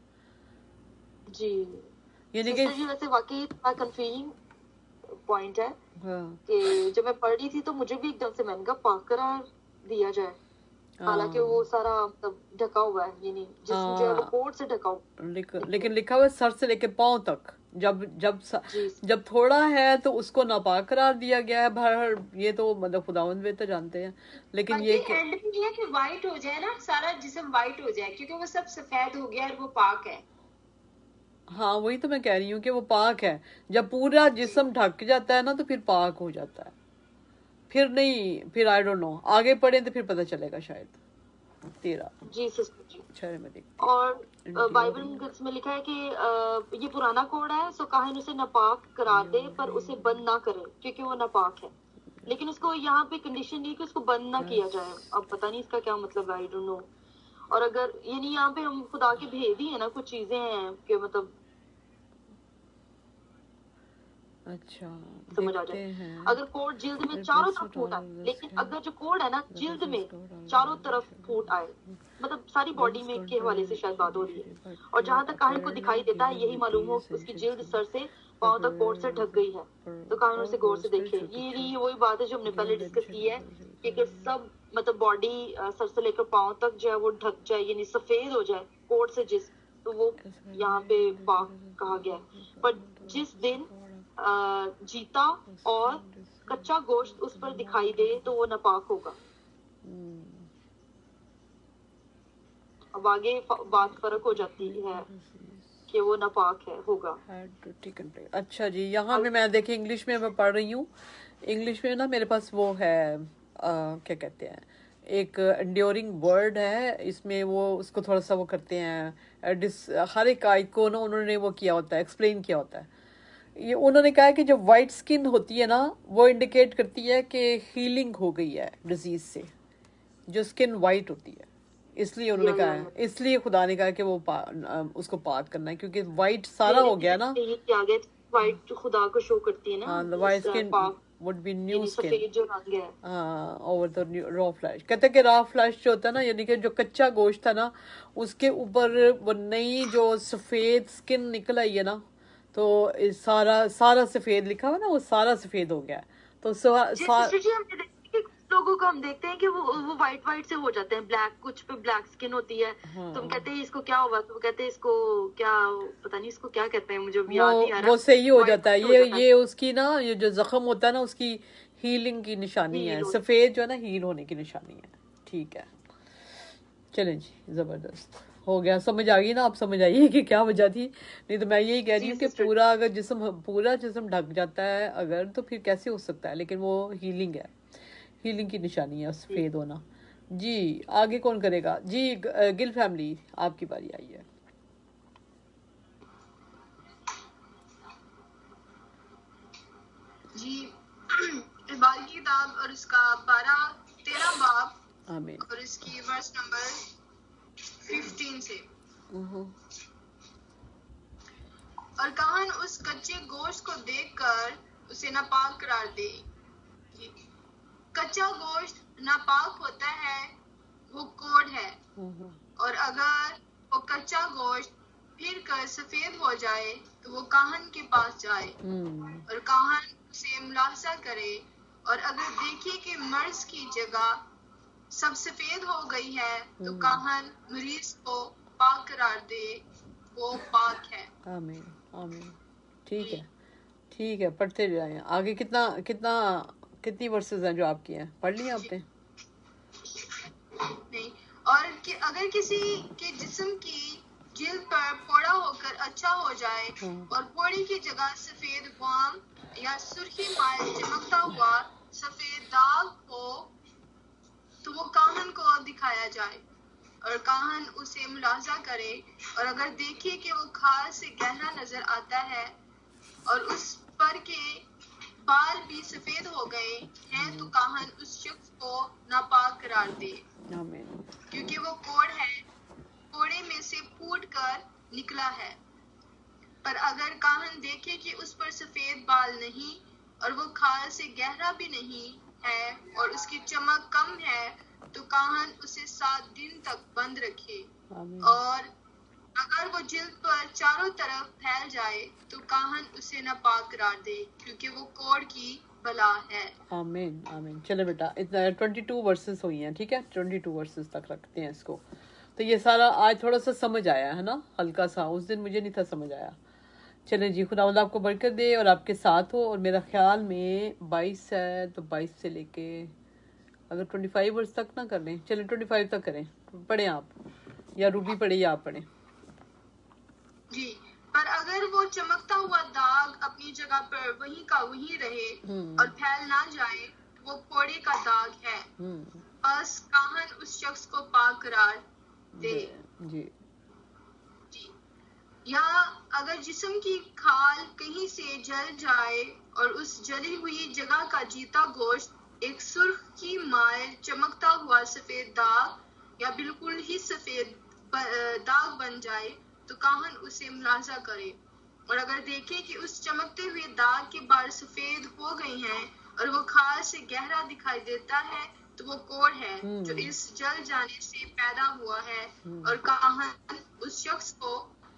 जी। यानी कि वैसे वाकई कंफ्यूजिंग पॉइंट है कि जब मैं पढ़ रही थी तो मुझे भी एकदम से मैंने कहा पाक करार दिया जाए, हालांकि वो सारा मतलब ढका हुआ है, यानी जिस्म जो है वो कोट से ढका हुआ, लेकिन लिखा हुआ है सर से लेके पांव तक। जब थोड़ा है तो उसको नापाक करार दिया गया है। भर ये तो मतलब खुदावंद बेहतर जानते हैं, लेकिन ये एंड में ये है कि वाइट हो जाए ना, सारा जिस्म वाइट हो जाए, क्योंकि वो सब सफेद हो गया और वो पाक है। हाँ, वही तो मैं कह रही हूँ कि वो पाक है। जब पूरा जिस्म ढक जाता है ना तो फिर पाक हो जाता है, फिर नहीं, फिर आई डोंट नो, आगे पढ़े तो फिर पता चलेगा शायद। 13 जी सिस्टर जी। अच्छा में देख, और बाइबल में लिखा है कि ये पुराना कोड है, सो काहिन उसे नापाक करार दे पर उसे बंद ना करे, क्योंकि वो नापाक है। लेकिन उसको यहाँ पे कंडीशन नहीं कि उसको बंद ना किया जाए। अब पता नहीं इसका क्या मतलब है, आई डोंट नो। और अगर यानी यहाँ पे हम खुदा के भेद ही है ना, कुछ चीजें हैं कि मतलब अच्छा समझ आ जाए। अगर कोड जिल्द में चारों तरफ फूट आए, लेकिन अगर जो कोड है ना जिल्द में चारों तरफ फूट आए, मतलब सारी बॉडी में के हवाले से शायद बात हो रही है, और जहाँ तक काहिन को दिखाई देता है यही मालूम हो उसकी जिल्द सर से पांव तक कोड से ढक गई है, तो काहिन उसे गौर से देखे। ये वही बात है जो हमने पहले डिस्कस की है कि अगर सब मतलब बॉडी सर से लेकर पांव तक जो है वो ढक जाए, यानी सफेद हो जाए कोड से जिस्म, तो वो यहाँ पे पाक कहा गया है। पर जिस दिन जीता और कच्चा गोश्त उस पर दिखाई दे तो वो नापाक होगा। अब आगे बात फर्क हो जाती है कि वो नापाक है होगा। अच्छा जी, यहाँ पे मैं देखिए इंग्लिश में मैं पढ़ रही हूँ। इंग्लिश में ना मेरे पास वो है क्या कहते हैं, एक एंड्योरिंग वर्ड है, इसमें वो उसको थोड़ा सा वो करते हैं, हर एक आयत को ना उन्होंने वो किया होता है, एक्सप्लेन किया होता है। ये उन्होंने कहा है कि जो वाइट स्किन होती है ना वो इंडिकेट करती है कि हीलिंग हो गई है डिजीज से, जो स्किन वाइट होती है। इसलिए उन्होंने कहा है, इसलिए खुदा ने कहा कि वो उसको पाक करना है, क्योंकि वाइट सारा हो गया ना, वाइट खुदा को शो करती है ना। हाँ, white skin would be new skin over the raw flash. कहते हैं कि रॉ फ्लैश जो होता है ना, यानी कि जो कच्चा गोश्त था ना उसके ऊपर वो नई जो सफेद स्किन निकल आई है ना, तो सारा सफेद लिखा हुआ ना, वो सारा सफेद हो गया, तो सिस्टर जी हमने देखा कि कुछ लोगों को हम देखते हैं कि वो वाइट से हो जाते हैं, ब्लैक, कुछ पे ब्लैक स्किन होती है, तो हम कहते हैं इसको क्या हुआ, तो वो कहते हैं इसको क्या, पता नहीं इसको क्या कहते हैं, मुझे अभी याद नहीं आ रहा। वो सही हो जाता है, white हो जाता ये उसकी ना, ये जो जख्म होता है ना उसकी हीलिंग की निशानी है, सफेद जो है ना हील होने की निशानी है। ठीक है, चलें जी, जबरदस्त हो गया, समझ आ गई ना, आप समझ आइए कि क्या वजह थी। नहीं तो मैं यही कह रही हूँ कि पूरा जिस्म ढक जाता है अगर, तो फिर कैसे हो सकता है, लेकिन वो हीलिंग है, हीलिंग की निशानी है सफेद होना। जी आगे कौन करेगा जी? गिल फैमिली आपकी बारी आई है। जी इबाल की किताब और उसका 13 बाब आमीन। और इसकी वर्स नंबर 15 से। और काहन उस कच्चे गोश्त को देखकर उसे नापाक करार दे। कच्चा गोश्त नापाक होता है, वो कोढ़ है, और अगर वो कच्चा गोश्त फिर कर सफेद हो जाए तो वो काहन के पास जाए और काहन उसे मुलाहजा करे, और अगर देखे कि मर्ज की जगह सब सफेद हो गई है तो काहन मरीज को पाक करार दे, वो पाक है। आमीन आमीन। ठीक है, पढ़ते जाएं आगे। कितनी वर्सेस हैं जो आपकी हैं, पढ़ ली आपने? नहीं, और कि अगर किसी के जिस्म की जिल्द पर फोड़ा होकर अच्छा हो जाए और फोड़े की जगह सफेद वाम या सुर्खी माइल चमकता हुआ सफेद दाग हो तो वो काहन को दिखाया जाए और काहन उसे मुलाजा करे, और अगर देखे कि वो खाल से गहरा नजर आता है और उस पर के बाल भी सफेद हो गए हैं तो काहन उस शख्स को नापाक करार दे, क्योंकि वो कोढ़ है, कोड़े में से फूट कर निकला है। पर अगर काहन देखे कि उस पर सफेद बाल नहीं और वो खाल से गहरा भी नहीं है और उसकी चमक कम है तो काहन उसे 7 दिन तक बंद रखे, और अगर वो जिल्द पर चारों तरफ फैल जाए तो काहन उसे नापाक करार दे, क्योंकि वो कोढ़ की बला है। आमीन आमीन। चलो बेटा, इतना 22 वर्सेस हुई हैं, ठीक है, 22 वर्सेस तक रखते हैं इसको। तो ये सारा आज थोड़ा सा समझ आया है ना, हल्का सा, उस दिन मुझे नहीं था समझ आया। चलें जी, खुदावंद आपको बरकत दे और आपके साथ हो। और मेरा ख्याल में 22 है, तो 22 से लेके अगर 25 वर्ष तक ना कर लें, चलें 25 तक करें। पढ़ें आप, या रूबी पढ़े या आप पढ़ें जी। पर अगर वो चमकता हुआ दाग अपनी जगह पर वही का वही रहे और फैल ना जाए तो वो फोड़े का दाग है, बस काहन उस शख्स को पाक करार दे। जी। या अगर जिस्म की खाल कहीं से जल जाए और उस जली हुई जगह का जीता गोश्त एक सुर्खी माइल चमकता हुआ सफेद दाग या बिल्कुल ही सफेद दाग बन जाए तो काहन उसे मुलाजा करे, और अगर देखे कि उस चमकते हुए दाग के बाल सफेद हो गए हैं और वो खाल से गहरा दिखाई देता है तो वो कोढ़ है जो इस जल जाने से पैदा हुआ है, और काहन उस शख्स को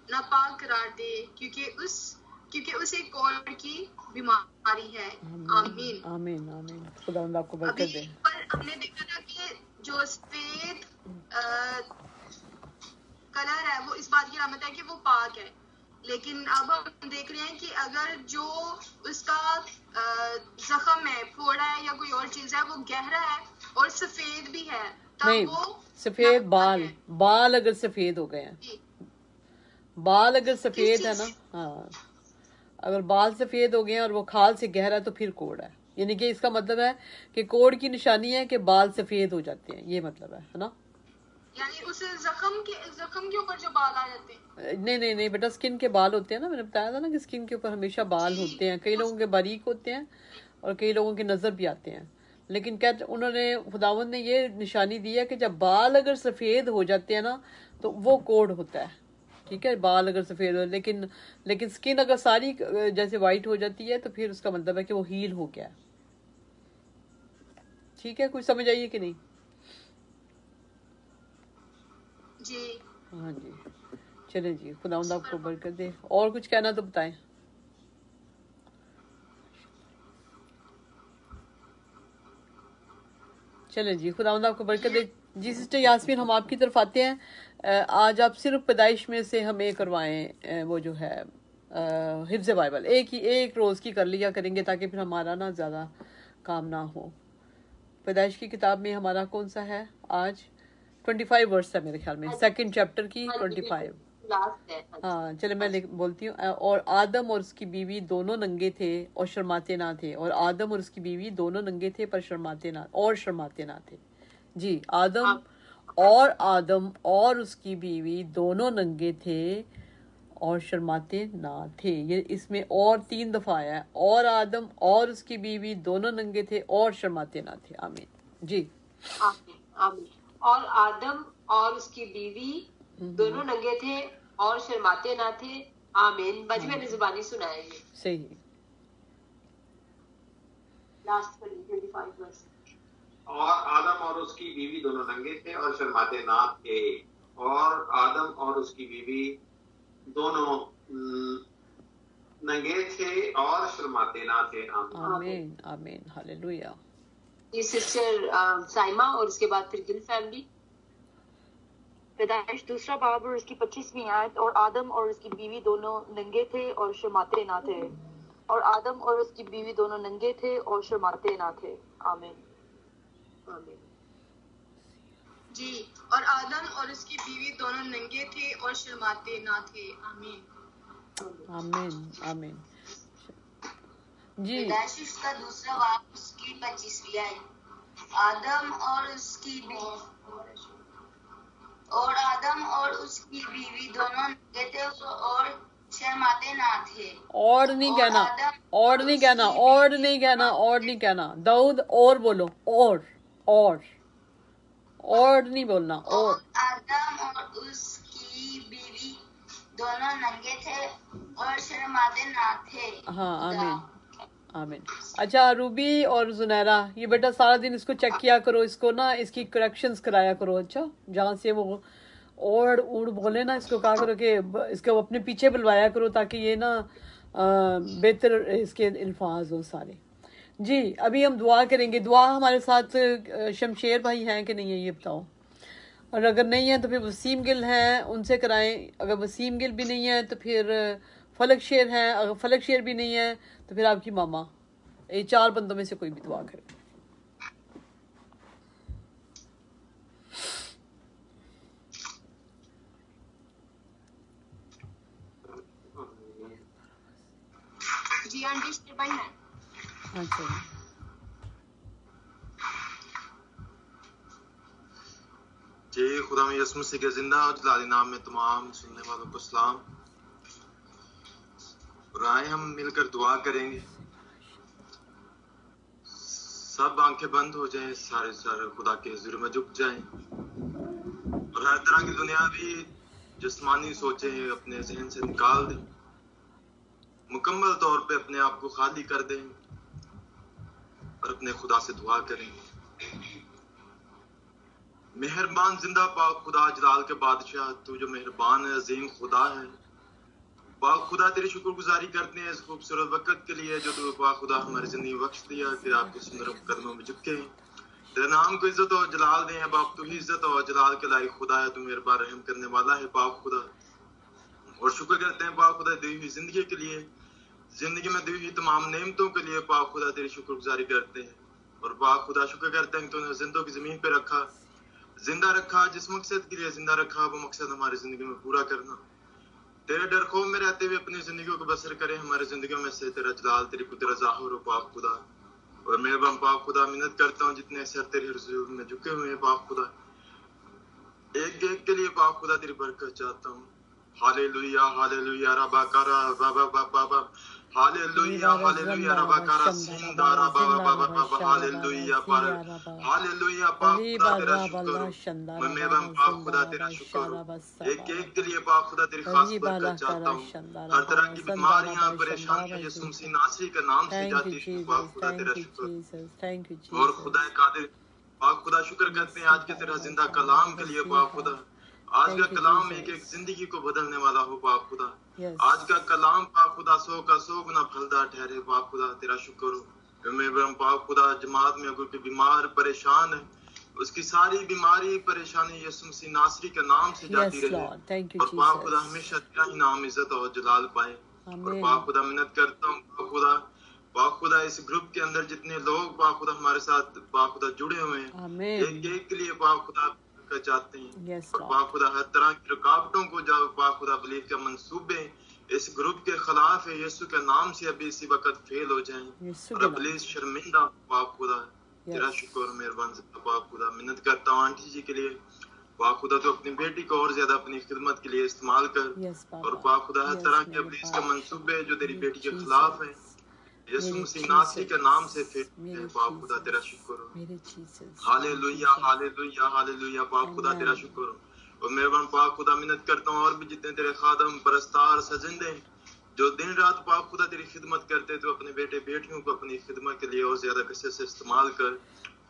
नापाक करार दे, क्योंकि उसे कोढ़ की बीमारी है। आमीन आमीन आमीन। खुदावंद आपको बरकत दे। पर हमने देखा था कि जो सफेद कलर है वो इस बात की अलामत है कि वो पाक है, लेकिन अब हम देख रहे हैं कि अगर जो उसका जख्म है, फोड़ा है या कोई और चीज है वो गहरा है और सफेद भी है तब नहीं, वो सफेद बाल अगर सफेद हो गए हैं, बाल अगर सफेद है ना, हाँ, अगर बाल सफेद हो गए हैं और वो खाल से गहरा है तो फिर कोढ़ है। यानी कि इसका मतलब है कि कोढ़ की निशानी है कि बाल सफेद हो जाते हैं, ये मतलब है ना। यानी उस जख्म के ऊपर जो बाल आ जाते हैं। नहीं बेटा, स्किन के बाल होते हैं ना, मैंने बताया था ना कि स्किन के ऊपर हमेशा बाल होते हैं। कई लोगों के बारीक होते हैं और कई लोगों के नजर भी आते हैं, लेकिन क्या उन्होंने, खुदावंद ने ये निशानी दी है कि जब बाल अगर सफेद हो जाते हैं ना तो वो कोढ़ होता है। ठीक है, बाल अगर सफेद हो, लेकिन स्किन अगर सारी जैसे वाइट हो जाती है तो फिर उसका मतलब है कि वो हील हो गया। ठीक है, कुछ समझ आइए कि नहीं? जी हाँ जी, चलें जी, खुदावंद आपको बरकत दे। और कुछ कहना तो बताएं। चले जी, खुदावंद आपको बरकत दे। जी सिस्टर यास्मीन, हम आपकी तरफ आते हैं। आज आप सिर्फ पैदाइश में से हमें करवाएं वो जो है हिफ्ज़ बाइबल, एक रोज़ की कर लिया करेंगे ताकि फिर हमारा ना ज़्यादा काम ना हो। पैदाइश की किताब में हमारा कौन सा है आज? 25 वर्स है मेरे ख्याल में, सेकंड चैप्टर की 25। लास्ट है। हाँ चले मैं बोलती हूँ। और आदम और उसकी बीवी दोनों नंगे थे और शर्माते ना थे। और आदम और उसकी बीवी दोनों नंगे थे पर शर्माते ना थे। जी, आदम और उसकी बीवी दोनों नंगे थे और शर्माते ना थे। ये इसमें और 3 दफा आया है, और आदम और उसकी बीवी दोनों नंगे थे और शर्माते ना थे। आमीन जी। आमीन आमीन। और आदम और उसकी बीवी दोनों नंगे थे और शर्माते ना थे। आमीन। बज मैंने जुबानी सुनाया ये सही। Last 25 verses. और आदम और उसकी बीवी दोनों नंगे थे और शर्माते ना थे। और आदम और उसकी बीवी दोनों नंगे थे और शर्माते ना थे। आमीन आमीन हालेलुया। ये सिस्टर साइमा और उसके बाद फिर गिल फैमिली। पैदाइश 2 बाब और उसकी 25वीं आयत। और आदम और उसकी बीवी दोनों नंगे थे और शर्माते ना थे। और आदम और उसकी बीवी दोनों नंगे थे और शर्माते ना थे। आमीन आमीन। जी, और आदम और उसकी बीवी दोनों नंगे थे और शर्माते ना थे। आमीन आमीन आमीन जी। पैदाइश का 2 बाब उसकी 25वीं आयत। आदम और उसकी बीवी दोनों नंगे थे और शर्माते ना थे। और नहीं कहना दाऊद, और बोलो, और नहीं बोलना। और आदम और उसकी बीवी दोनों नंगे थे और शर्माते ना थे। हाँ आमीन आमीन। अच्छा रूबी और जुनैरा, ये बेटा सारा दिन इसको चेक किया करो, इसको ना इसकी करेक्शंस कराया करो। अच्छा, जहाँ से वो और उड़ बोले ना, इसको कहा करो कि इसको अपने पीछे बुलवाया करो ताकि ये ना बेहतर इसके अल्फाज हो सारे। जी, अभी हम दुआ करेंगे। दुआ हमारे साथ शमशेर भाई हैं कि नहीं है ये बताओ, और अगर नहीं है तो फिर वसीम गिल हैं, उनसे कराएं। अगर वसीम गिल भी नहीं है तो फिर फलक शेर हैं, अगर फलक शेर भी नहीं है तो फिर आपकी मामा। ये 4 बंदों में से कोई भी दुआ करे। जी आंटी शेर भाई हैं। अच्छा जी, खुदा में यसु मसीह के जिंदा और जलाली नाम में तमाम सुनने वालों को सलाम। और आए हम मिलकर दुआ करेंगे। सब आंखें बंद हो जाएं, सारे खुदा के हुजूर में झुक जाएं और हर तरह की दुनियावी जिस्मानी सोचें अपने जहन से निकाल दें। मुकम्मल तौर पे अपने आप को खाली कर दें और अपने खुदा से दुआ करें। मेहरबान जिंदा पाक खुदा जलाल के बादशाह, तू जो मेहरबान है, अजीम खुदा है। पाक खुदा तेरी शुक्रगुजारी करते हैं इस खूबसूरत वक्त के लिए जो तू पाक खुदा हमारी जिंदगी बख्श दिया कि आपके सुंदर कदमों में झुके हैं। तेरे नाम को इज्जत और जलाल दे हैं बाप, तू ही इज्जत और जलाल के लायक खुदा है। तू मेरे बार रहम करने वाला है पाक खुदा। और शुक्र करते हैं पाक खुदा दी हुई जिंदगी के लिए, जिंदगी में दी हुई तमाम नेमतों के लिए पाक खुदा तेरी शुक्रगुजारी करते हैं। और पाक खुदा शुक्र करते हैं कि तूने जिंदों की जमीन पे रखा, जिंदा रखा, जिस मकसद के लिए जिंदा रखा वो मकसद हमारी जिंदगी में पूरा करना। तेरे डर खौफ में रहते हुए अपनी जिंदगी को बसर करें। हमारी जिंदगी में से तेरा जलाल, तेरी कुदरत ज़ाहिर हो पाक खुदा। और मैं पाक खुदा मिन्नत करता हूँ जितने सर तेरे हुजूर में झुके हुए हैं पाक खुदा, एक एक के लिए पाक खुदा तेरी बरकत चाहता हूँ। हालेलुया हालेलुया रबा करा बाबा बाबा, हालेलुया हालेलुया रबा करा सिंदा रबा बाबा बाबा, हालेलुया पर हालेलुया पाक खुदा तेरा शुक्र। मैं पाक खुदा तेरा शुक्र। एक एक के लिए पाक खुदा तेरी खास बरकत चाहता हूँ। हर तरह की बीमारियां परेशानियां यीशु मसीह नासरी के नाम से जाती है पाक खुदा तेरा शुक्र। और खुदा कादिर पाक खुदा शुक्र करते हैं आज के तेरा जिंदा कलाम के लिए पाक खुदा। आज का कलाम एक एक जिंदगी को बदलने वाला हो पाक खुदा। आज का कलाम पाक खुदा 100 का 100 गुना फलदार ठहरे पाक खुदा तेरा शुक्र हो। मेरे पाक खुदा जमात में अगर कोई बीमार परेशान है, उसकी सारी बीमारी परेशानी यीशु मसीह नासरी के नाम से जाती रहे, और पाक खुदा हमेशा तेरा ही नाम इज्जत और जलाल पाए। और पाक खुदा मिन्नत करता हूँ पाक खुदा इस ग्रुप के अंदर जितने लोग पाक खुदा हमारे साथ पाक खुदा जुड़े हुए हैं, एक एक के लिए पाक खुदा का चाहते हैं, और पाक खुदा हर तरह की रुकावटों को जब पाक खुदा बिलीव के मंसूबे इस ग्रुप के खिलाफ है, यीशु के नाम से अभी इसी वक्त फेल हो जाएं, और अबलीस शर्मिंदा पाक खुदा तेरा शुक्र मेहरबान पाक खुदा। मिन्नत करता हूँ आंटी जी के लिए, पाक खुदा तो अपनी बेटी को और ज्यादा अपनी खिदमत के लिए इस्तेमाल कर, और पाक खुदा हर तरह के अबलीस के मंसूबे जो तेरी बेटी के खिलाफ है यीशु मसीह नासरी के नाम से फेल, पाक खुदा तेरा शुक्र। हालेलुया हालेलुया हालेलुया पाक खुदा तेरा शुक्र। और मेहरबान पाक खुदा मिन्नत करता हूँ और भी जितने तेरे खादम परस्तार सजिंदे जो दिन रात पाक खुदा तेरी खिदमत करते, तो अपने बेटे बेटियों को अपनी खिदमत के लिए और ज्यादा कसरत से इस्तेमाल कर,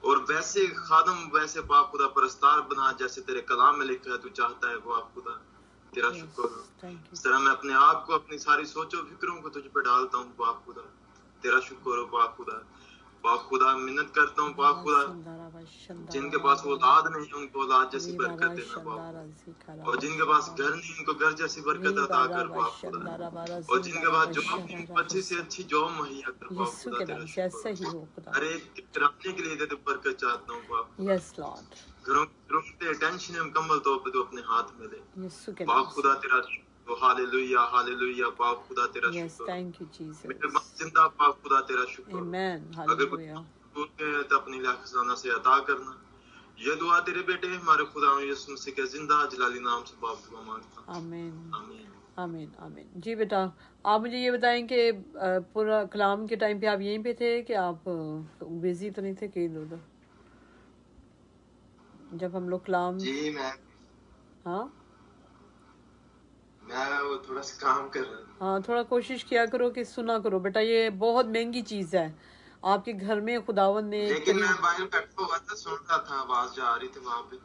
और वैसे खादम वैसे पाक खुदा परस्तार बना जैसे तेरे कलाम में लिखा है तू चाहता है, वो पाक खुदा तेरा शुक्र। इस तरह मैं अपने आप को अपनी सारी सोचो फिक्रों को तुझ पे डालता हूँ पाक खुदा तेरा शुक्र हो पाक खुदा। पाक खुदा मिन्नत करता हूँ पाक खुदा जिनके पास वो औलाद नहीं उनको औलाद जैसी बरकत देना पाक, और जिनके पास घर नहीं उनको घर जैसी बरकत अता कर पाक खुदा, और जिनके पास जॉब नहीं उनको अच्छी से अच्छी जॉब मुहैया कर पाक खुदा तेरा शुक्र। हर एक कराने के लिए दे बरकत चाहता हूँ पाक, घरों के टेंशन मुकम्मल तौर पे तो अपने हाथ में दे पाक खुदा तेरा। तो हालेलुया हालेलुया पाक खुदा तेरा शुक्र। थैंक यू जीसस मेरे जिंदा पाक खुदा तेरा शुक्र। आमीन हालेलुया। तो अपनी खजाना से अता करना, ये दुआ तेरे बेटे हमारे खुदा यीशु मसीह के जिंदा जलाली नाम से बाप दुआ मांगता हूं। आमीन आमीन आमीन आमीन। जी बेटा आप मुझे ये बताएं कि पूरा कलाम के टाइम पे आप यहीं पे थे कि आप बिजी तो नहीं थे कहीं उधर जब हम लोग कलाम? जी मैं वो थोड़ा सा काम कर रहा। हाँ थोड़ा कोशिश किया करो कि सुना करो बेटा, ये बहुत महंगी चीज है आपके घर में खुदावन ने। लेकिन मैं बाइबल बैठा हुआ था सुन रहा था, आवाज जा रही थी वहाँ पे।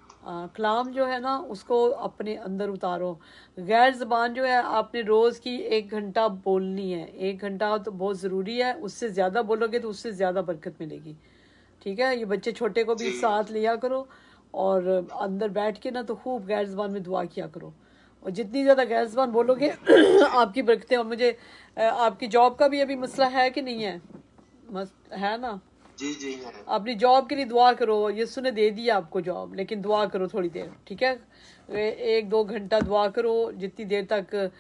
कलाम जो है ना उसको अपने अंदर उतारो। गैर ज़बान जो है आपने रोज़ की 1 घंटा बोलनी है, 1 घंटा तो बहुत ज़रूरी है, उससे ज़्यादा बोलोगे तो उससे ज़्यादा बरकत मिलेगी। ठीक है, ये बच्चे छोटे को भी साथ लिया करो और अंदर बैठ के ना तो खूब गैर ज़बान में दुआ किया करो, और जितनी ज़्यादा गैर ज़बान बोलोगे आपकी बरकतें। और मुझे आपकी जॉब का भी अभी मसला है कि नहीं है? है ना? जी जी है। अपनी जॉब के लिए दुआ करो, यीशु ने दे दिया आपको जॉब, लेकिन दुआ करो थोड़ी देर। ठीक है, 1-2 घंटा दुआ करो, जितनी देर तक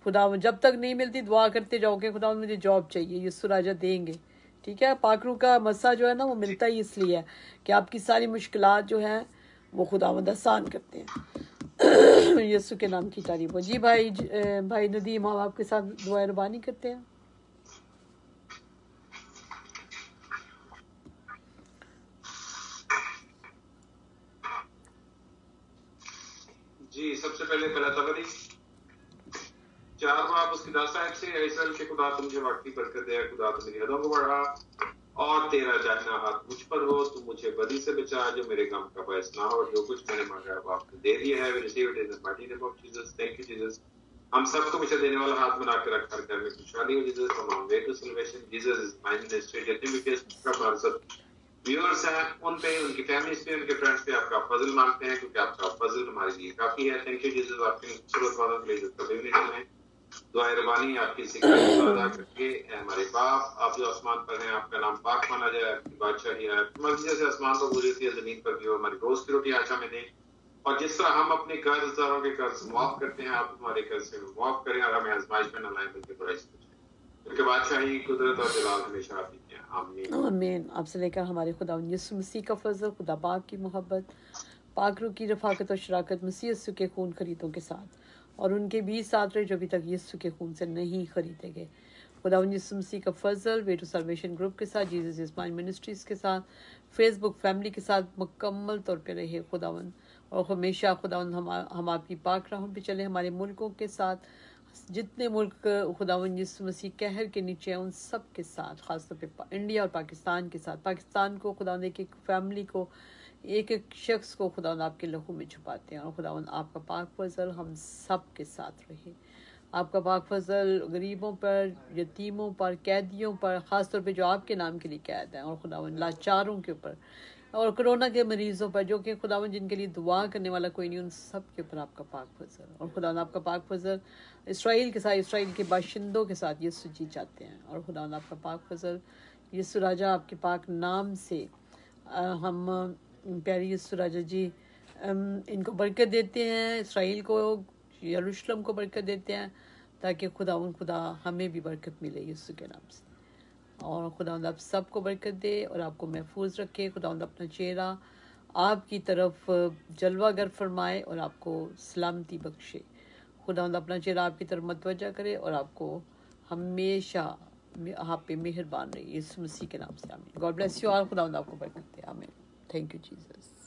खुदा, जब तक नहीं मिलती दुआ करते जाओ कि खुदा मुझे जॉब चाहिए, यीशु राजा देंगे। ठीक है, पाकरू का मसा जो है ना वो मिलता ही इसलिए है कि आपकी सारी मुश्किलात जो हैं वो खुदावंद आसान करते हैं। यीशु के नाम की तारीफ हो। जी भाई नदीम, हम आपके साथ दुआ रबानी करते हैं। जी सबसे पहले बरातवरी 4 बाब उसकी 10 आयत से, ऐसा के खुदा तुम मुझे वाकई बरकत दे, खुदा तुम मेरी हदों को बढ़ा और तेरा दाहिना हाथ मुझ पर हो, तू मुझे बदी से बचा जो मेरे गम का बायस ना हो। जो कुछ मैंने मांगा है वो आपने दे दिया है। We receive it in the mighty name of Jesus. Thank you Jesus. हम सबको मुझे देने वाला हाथ बना के रखा घर में खुशहाली हो जीसस। हम on way to salvation Jesus is my ministry. जितने भी केस हमारे साथ व्यूअर्स हैं उन पे, उनकी फैमिलीज पे, उनके फ्रेंड्स पे आपका फजल मांगते हैं, क्योंकि आपका फजल हमारे लिए काफी है। Thank you Jesus. आपकी खूबसूरत बातों के लिए जो कभी भी नहीं है दुआ रबानी आपकी सिक्योरिटी अदा करके हमारे बाप आप जो आसमान पर हैं, आपका नाम पाक माना जाए, आपकी बादशाही है, आपकी मर्जी जैसे आसमान पर पूरी होती है जमीन पर भी हो। हमारी रोज की रोटी आज हमें दें, और जिस तरह हम अपने कर्जदारों के कर्ज माफ करते हैं आप हमारे कर्ज से माफ करें, और हमें आजमाइश में न लाएं बल्कि बुराई से बचाएं। उनके बादशाही कुदरत और जलाल हमेशा आपकी है। आमीन आमीन। आपसे लेकर हमारे खुदा यीशु मसीह का फजल, खुदा पाक की मोहब्बत, पाकरू की रफाकत और शराकत मसीह यीशु के खून खरीदों के साथ और उनके 20 साथ रहे जो अभी तक यीशु के खून से नहीं खरीदे गए। खुदा यीशु मसीह का फजल वे टू सल्वेशन ग्रुप के साथ, जीसस इज माय मिनिस्ट्रीज के साथ, फेसबुक फैमिली के साथ मुकम्मल तौर पे रहे खुदावन, और हमेशा खुदावन हम आपकी पाक राहों पे चले। हमारे मुल्कों के साथ, जितने मुल्क खुदावन यीशु मसीह कहर के नीचे हैं उन सब के साथ, ख़ासतौर पे इंडिया और पाकिस्तान के साथ। पाकिस्तान को खुदावन एक फैमिली को, एक एक शख्स को खुदावन आपके लहू में छुपाते हैं, और खुदावन आपका पाक फजल हम सब के साथ रहे। आपका पाक फजल गरीबों पर, यतीमों पर, कैदियों पर, ख़ास तौर पे जो आपके नाम के लिए कैद हैं, और खुदावन लाचारों के ऊपर, और कोरोना के मरीज़ों पर, जो कि खुदावन जिनके लिए दुआ करने वाला कोई नहीं, उन सब के ऊपर आपका पाक फजल। और खुदावन आपका पाक फजल इसराइल के साथ, इसराइल के बाशिंदों के साथ यीशु जी चाहते हैं। और खुदावन आपका पाक फजल यीशु राजा आपके पाक नाम से हम प्यारी यीशु राजा जी इनको बरकत देते हैं, इसराइल को, यरूशलेम को बरकत देते हैं, ताकि खुदा हमें भी बरकत मिले यीशु के नाम से। और खुदावंद आप सबको बरकत दे और आपको महफूज रखे। खुदावंद अपना चेहरा आपकी तरफ जलवागर फरमाए और आपको सलामती बख्शे। खुदावंद अपना चेहरा आपकी तरफ मतवजा करे और आपको हमेशा आप पे मेहरबान रही, यीशु मसीह के नाम से आमीन। God bless you all. खुदावंद आपको बरकत दे। आमीन। Thank you Jesus.